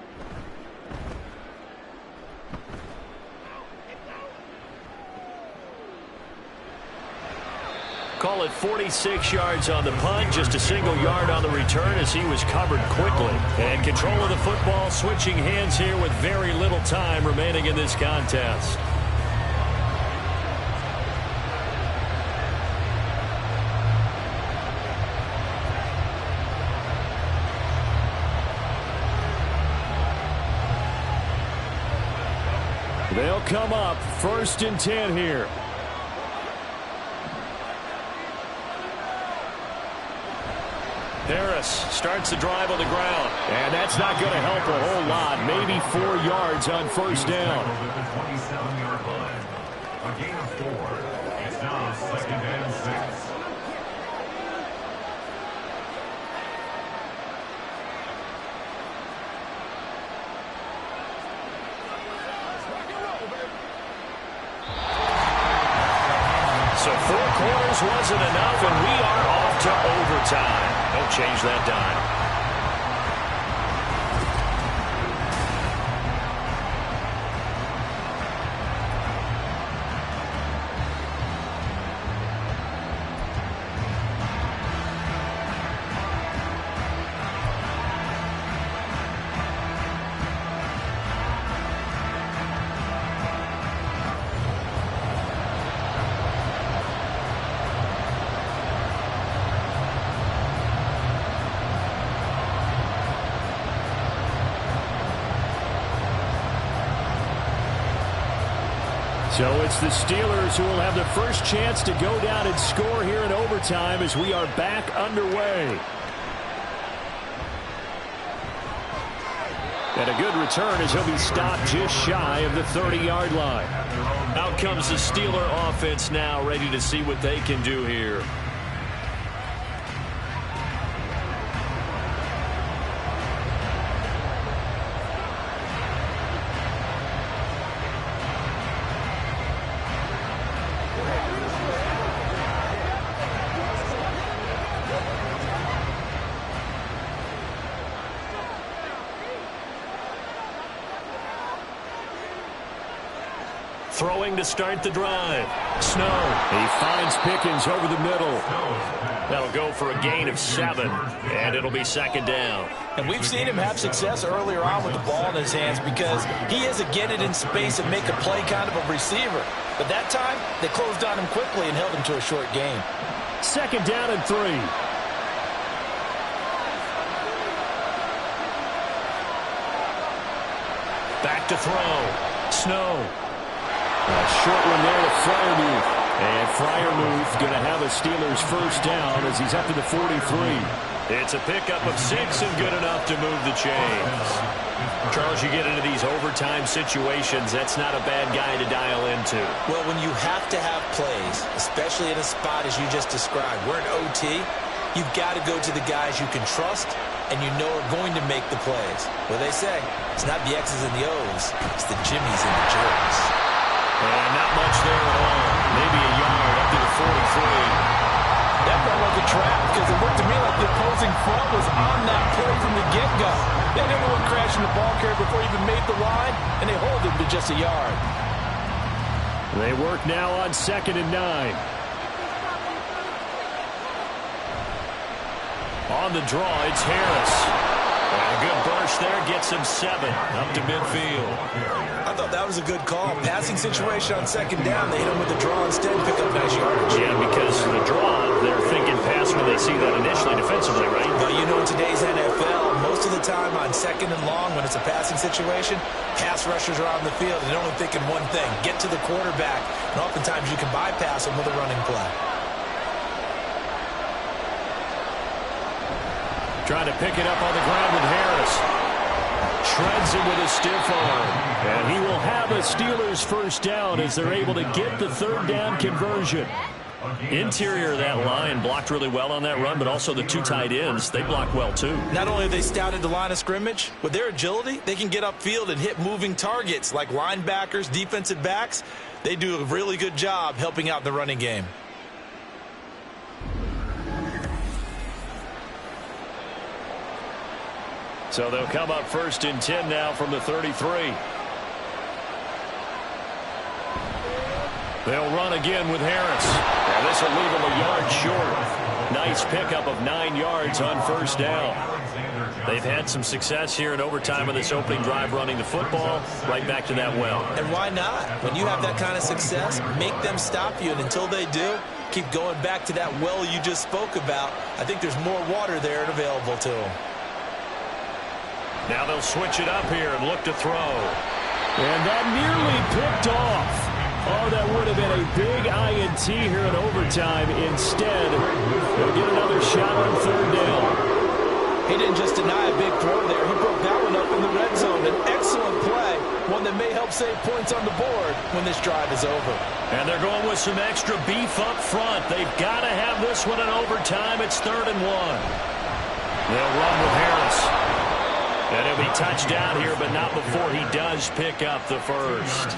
Call it 46 yards on the punt, just a single yard on the return as he was covered quickly. And control of the football switching hands here with very little time remaining in this contest. They'll come up 1st and 10 here. Harris starts the drive on the ground. And that's not going to help a whole lot. Maybe 4 yards on 1st down. Over the 27-yard line. A gain of 4. It's now 2nd and 6. So 4 quarters wasn't enough, and we are off to overtime. Don't change that dime. So it's the Steelers who will have the first chance to go down and score here in overtime as we are back underway. And a good return as he'll be stopped just shy of the 30-yard line. Out comes the Steeler offense now, ready to see what they can do here. throwing to start the drive. Snow. He finds Pickens over the middle. That'll go for a gain of 7, and it'll be second down. And we've seen him have success earlier on with the ball in his hands because he is a get it in space and make a play kind of a receiver. But that time, they closed on him quickly and held him to a short gain. Second down and 3. Back to throw. Snow. A short one there to Freiermuth. And Freiermuth going to have a Steelers first down as he's up to the 43. It's a pickup of 6 and good enough to move the chains. Charles, you get into these overtime situations, that's not a bad guy to dial into. Well, when you have to have plays, especially in a spot as you just described, we're in OT, you've got to go to the guys you can trust and you know are going to make the plays. Well, they say, it's not the X's and the O's, it's the Jimmies and the Joes. And not much there at all. Maybe a yard up to the 43. That felt like a trap because it looked to me like the opposing front was on that play from the get-go. They never went crashing the ball carrier before he even made the line, and they hold him to just a yard. They work now on 2nd and 9. On the draw, it's Harris. A good burst there, gets him 7 up to midfield. I thought that was a good call. Passing situation on 2nd down, they hit him with the draw instead, pick up nice yardage. Yeah, because the draw, they're thinking pass when they see that initially defensively, right? But you know, in today's NFL, most of the time on 2nd and long, when it's a passing situation, pass rushers are on the field and they're only thinking one thing, get to the quarterback. And oftentimes you can bypass them with a running play. Trying to pick it up on the ground with Harris. Shreds him with a stiff arm. And he will have a Steelers first down as they're able to get the 3rd down conversion. Interior of that line blocked really well on that run, but also the 2 tight ends, they blocked well too. Not only have they scouted the line of scrimmage, with their agility, they can get upfield and hit moving targets like linebackers, defensive backs. They do a really good job helping out the running game. So they'll come up 1st and 10 now from the 33. They'll run again with Harris. And this will leave him a yard short. Nice pickup of 9 yards on 1st down. They've had some success here in overtime of this opening drive running the football. Right back to that well. And why not? When you have that kind of success, make them stop you. And until they do, keep going back to that well you just spoke about. I think there's more water there and available to them. Now they'll switch it up here and look to throw. And that nearly picked off. Oh, that would have been a big INT here in overtime. Instead, they'll get another shot on 3rd down. He didn't just deny a big throw there. He broke that one up in the red zone. An excellent play, one that may help save points on the board when this drive is over. And they're going with some extra beef up front. They've got to have this one in overtime. It's 3rd and 1. They'll run with Harris. And he'll be touched down here, but not before he does pick up the first.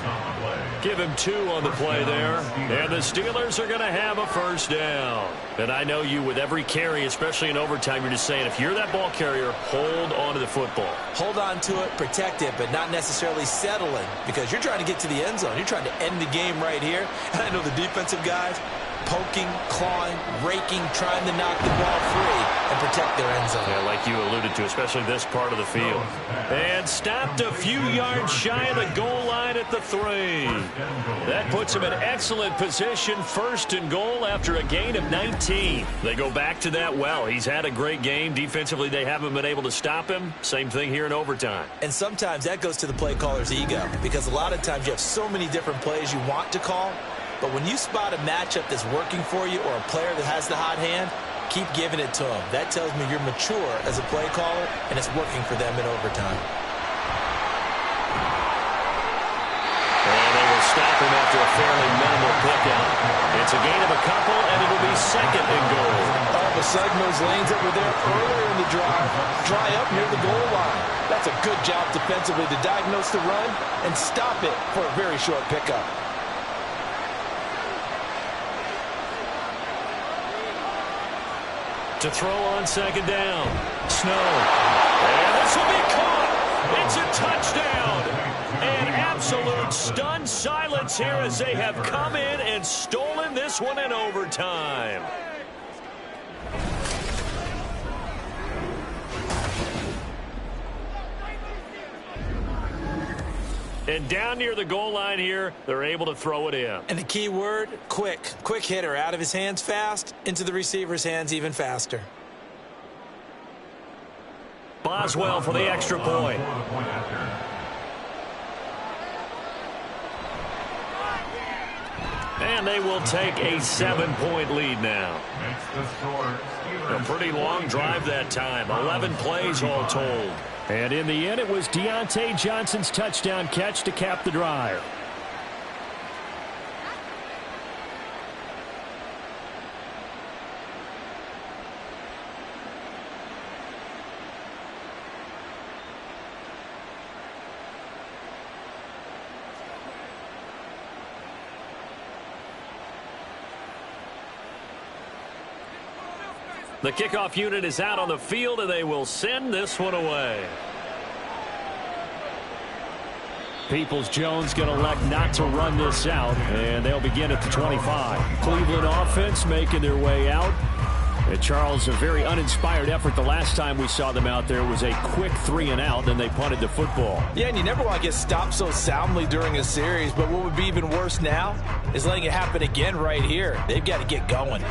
Give him 2 on the play there. And the Steelers are going to have a first down. And I know you, with every carry, especially in overtime, you're just saying, if you're that ball carrier, hold on to the football. Hold on to it, protect it, but not necessarily settling, because you're trying to get to the end zone. You're trying to end the game right here. And I know the defensive guys, poking, clawing, raking, trying to knock the ball free and protect their end zone. Yeah, like you alluded to, especially this part of the field. And stopped a few yards shy of the goal line at the 3. That puts him in excellent position, 1st and goal after a gain of 19. They go back to that well. He's had a great game. Defensively, they haven't been able to stop him. Same thing here in overtime. And sometimes that goes to the play caller's ego, because a lot of times you have so many different plays you want to call. But when you spot a matchup that's working for you or a player that has the hot hand, keep giving it to him. That tells me you're mature as a play caller, and it's working for them in overtime. And they will stop him after a fairly minimal pickup. It's a gain of a couple, and it'll be 2nd and goal. All of a sudden, those lanes that were there earlier in the drive dry up near the goal line. That's a good job defensively to diagnose the run and stop it for a very short pickup. To throw on 2nd down. Snow. And this will be caught. It's a touchdown. An absolute stunned silence here as they have come in and stolen this one in overtime. And down near the goal line here, they're able to throw it in. And the key word, quick. Quick hitter. Out of his hands fast, into the receiver's hands even faster. Boswell for the extra point. And they will take a 7-point lead now. A pretty long drive that time. 11 plays all told. And in the end, it was Deontay Johnson's touchdown catch to cap the drive. The kickoff unit is out on the field, and they will send this one away. Peoples-Jones going to elect not to run this out, and they'll begin at the 25. Cleveland offense making their way out. And Charles, a very uninspired effort. The last time we saw them out there was a quick 3-and-out, then they punted the football. Yeah, and you never want to get stopped so soundly during a series, but what would be even worse now is letting it happen again right here. They've got to get going.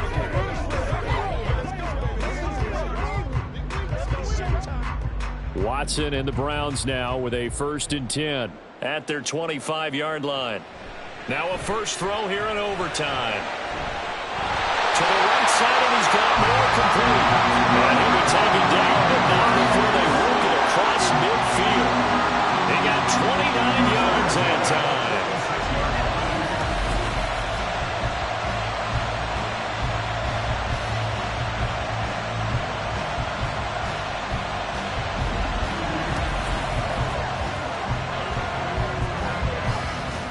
Watson and the Browns now with a 1st and 10. At their 25-yard line. Now a first throw here in overtime. To the right side, and he's got more complete. And he'll be taken down, but not before they work it across midfield. They got 29 yards that time.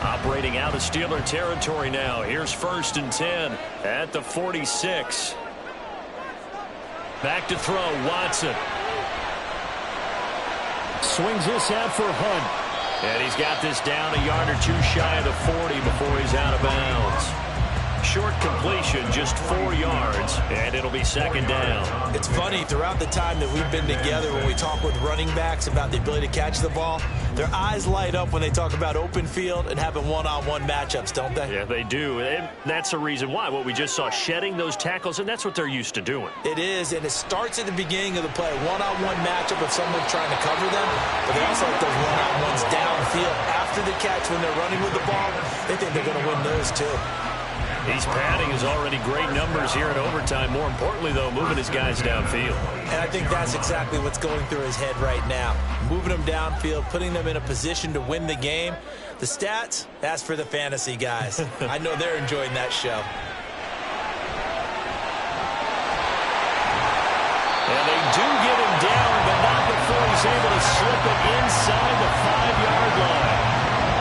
Operating out of Steeler territory now. Here's 1st and 10 at the 46. Back to throw, Watson. Swings this out for Hunt. And he's got this down a yard or two shy of the 40 before he's out of bounds. Short completion, just 4 yards, and it'll be 2nd down. It's funny, throughout the time that we've been together, when we talk with running backs about the ability to catch the ball, their eyes light up when they talk about open field and having one-on-one matchups, don't they? Yeah, they do. And that's the reason why. What we just saw, shedding those tackles, and that's what they're used to doing. It is, and it starts at the beginning of the play. One-on-one matchup of someone trying to cover them, but they also like those one-on-ones downfield after the catch when they're running with the ball. They think they're going to win those, too. He's padding his already great numbers here in overtime. More importantly, though, moving his guys downfield. And I think that's exactly what's going through his head right now. Moving them downfield, putting them in a position to win the game. The stats, that's for the fantasy guys. I know they're enjoying that show. And they do get him down, but not before he's able to slip it inside the 5-yard line.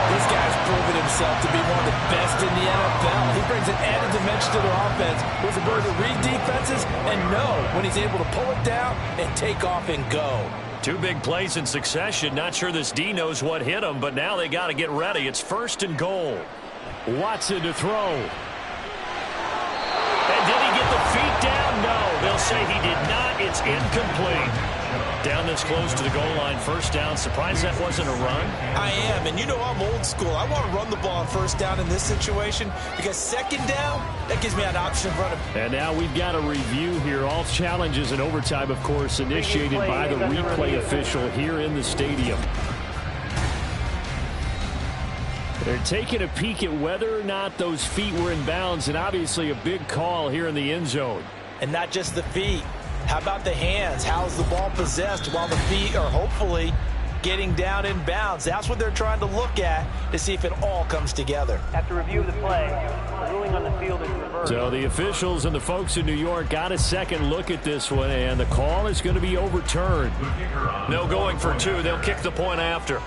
This guy's proven himself to be one of the best in the NFL. He brings an added dimension to their offense with the ability to read defenses and know when he's able to pull it down and take off and go. 2 big plays in succession. Not sure this D knows what hit him, but now they got to get ready. It's 1st and goal. Watson to throw. And did he get the feet down? No. They'll say he did not. It's incomplete. Down this close to the goal line, 1st down. Surprised that wasn't a run? I am, and you know I'm old school. I want to run the ball on 1st down in this situation because 2nd down, that gives me an option of running. And now we've got a review here. All challenges in overtime, of course, initiated by the replay official here in the stadium. They're taking a peek at whether or not those feet were in bounds, and obviously a big call here in the end zone. And not just the feet. How about the hands? How's the ball possessed while the feet are hopefully getting down in bounds? That's what they're trying to look at to see if it all comes together. After review of the play, the ruling on the field is reversed. So the officials and the folks in New York got a second look at this one, and the call is going to be overturned. No going for 2. They'll kick the point after.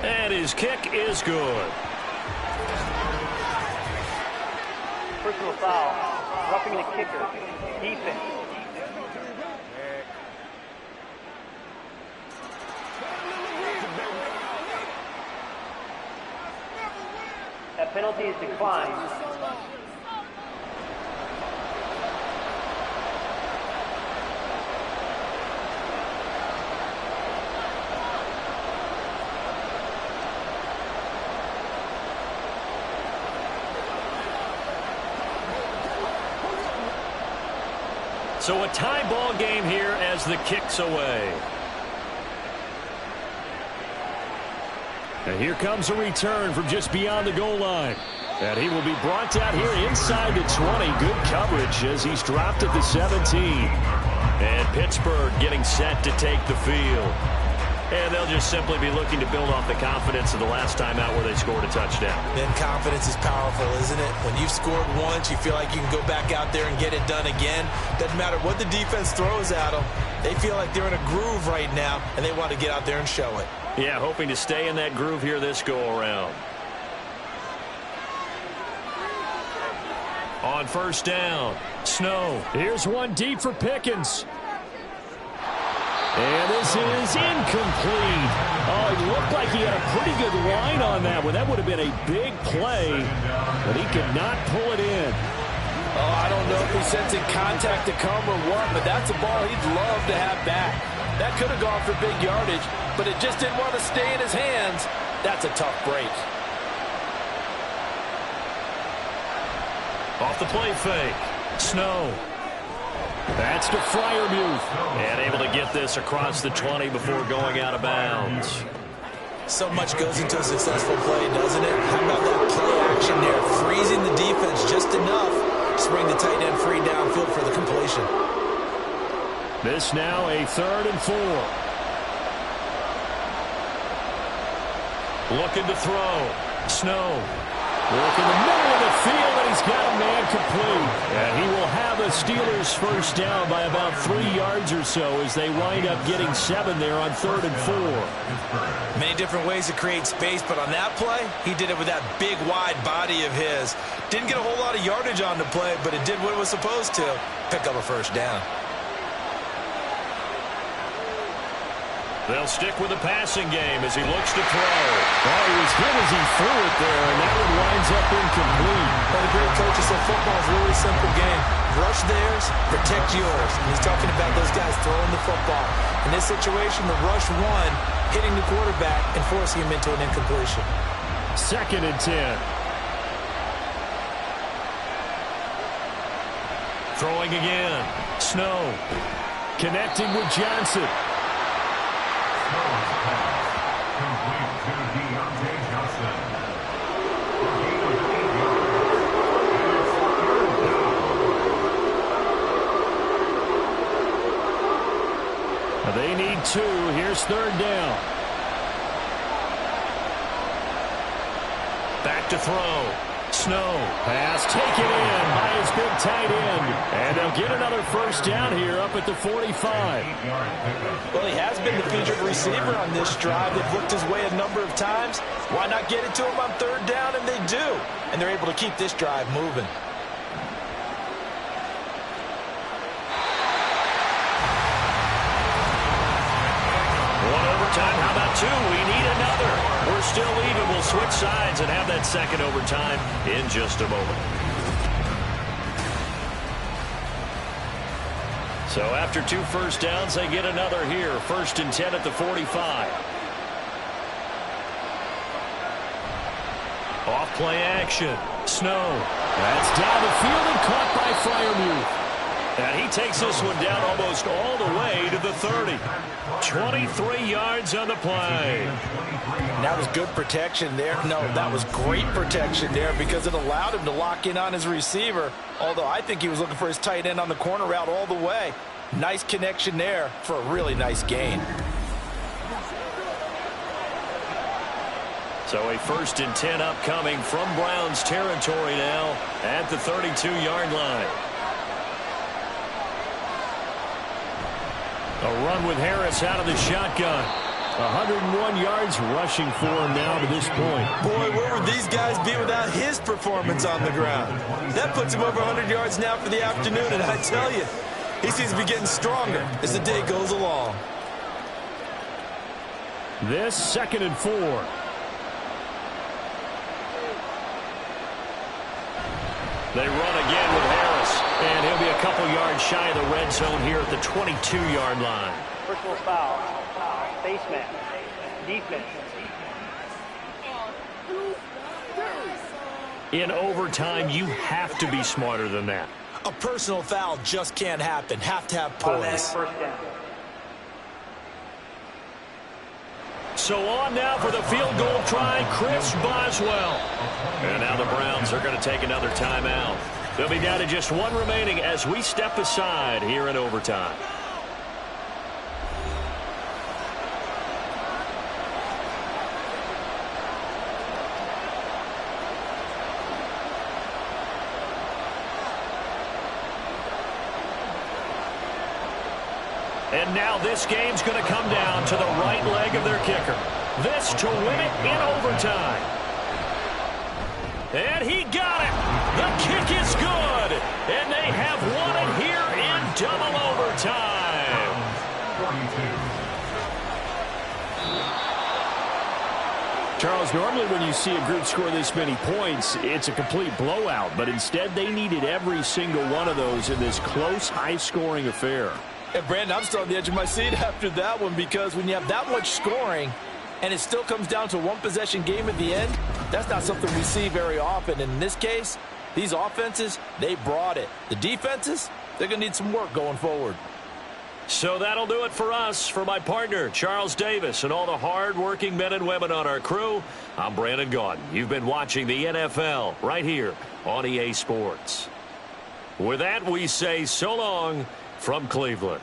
And his kick is good. Personal foul, roughing the kicker, defense. That penalty is declined. So a tie ball game here as the kick's away. And here comes a return from just beyond the goal line. And he will be brought down here inside the 20. Good coverage as he's dropped at the 17. And Pittsburgh getting set to take the field. And they'll just simply be looking to build off the confidence of the last time out where they scored a touchdown. Then confidence is powerful, isn't it? When you've scored once, you feel like you can go back out there and get it done again. Doesn't matter what the defense throws at them. They feel like they're in a groove right now, and they want to get out there and show it. Yeah, hoping to stay in that groove here this go-around. On first down, Snow. Here's one deep for Pickens. And this is incomplete. Oh, it looked like he had a pretty good line on that one. That would have been a big play, but he could not pull it in. Oh, I don't know if he's sensing contact to come or what, but that's a ball he'd love to have back. That could have gone for big yardage, but it just didn't want to stay in his hands. That's a tough break. Off the play fake, Snow. That's to Freiermuth. And able to get this across the 20 before going out of bounds. So much goes into a successful play, doesn't it? How about that play action there? Freezing the defense just enough to bring the tight end free downfield for the completion. This now a 3rd and 4. Looking to throw. Snow. Work in the middle of the field, and he's got a man complete. And he will have a Steelers first down by about 3 yards or so as they wind up getting 7 there on 3rd and 4. Many different ways to create space, but on that play, he did it with that big, wide body of his. Didn't get a whole lot of yardage on the play, but it did what it was supposed to. Pick up a first down. They'll stick with the passing game as he looks to throw. Oh, he was hit as he threw it there, and that one winds up incomplete. But the great coach said football is a really simple game. Rush theirs, protect yours. And he's talking about those guys throwing the football. In this situation, the rush won, hitting the quarterback and forcing him into an incompletion. 2nd and 10. Throwing again. Snow. Connecting with Johnson. They need 2. Here's 3rd down. Back to throw. Snow. Pass taken in by his big tight end. And they'll get another first down here up at the 45. Well, he has been the featured receiver on this drive. They've looked his way a number of times. Why not get it to him on 3rd down? And they do. And they're able to keep this drive moving. How about 2? We need another. We're still even. We'll switch sides and have that second overtime in just a moment. So after 2 first downs, they get another here. 1st and 10 at the 45. Off play action. Snow. That's down the field and caught by Freiermuth. And he takes this one down almost all the way to the 30. 23 yards on the play. That was good protection there. No, that was great protection there because it allowed him to lock in on his receiver. Although I think he was looking for his tight end on the corner route all the way. Nice connection there for a really nice gain. So a 1st and 10 upcoming from Browns territory now at the 32-yard line. A run with Harris out of the shotgun. 101 yards rushing for him now to this point. Boy, where would these guys be without his performance on the ground? That puts him over 100 yards now for the afternoon, and I tell you, he seems to be getting stronger as the day goes along. This 2nd and 4. They run again with Harris. And he'll be a couple yards shy of the red zone here at the 22-yard line. Personal foul. Face mask. Defense. In overtime, you have to be smarter than that. A personal foul just can't happen. Have to have poise. First down. So on now for the field goal try, Chris Boswell. And now the Browns are going to take another timeout. They'll be down to just one remaining as we step aside here in overtime. And now this game's going to come down to the right leg of their kicker. This to win it in overtime. And he got it. The kick is good. And they have won it here in double overtime. Charles, normally when you see a group score this many points, it's a complete blowout. But instead, they needed every single one of those in this close, high-scoring affair. And Brandon, I'm still on the edge of my seat after that one, because when you have that much scoring and it still comes down to one possession game at the end, that's not something we see very often. And in this case, these offenses, they brought it. The defenses, they're going to need some work going forward. So that'll do it for us. For my partner, Charles Davis, and all the hard-working men and women on our crew, I'm Brandon Gaudin. You've been watching the NFL right here on EA Sports. With that, we say so long from Cleveland.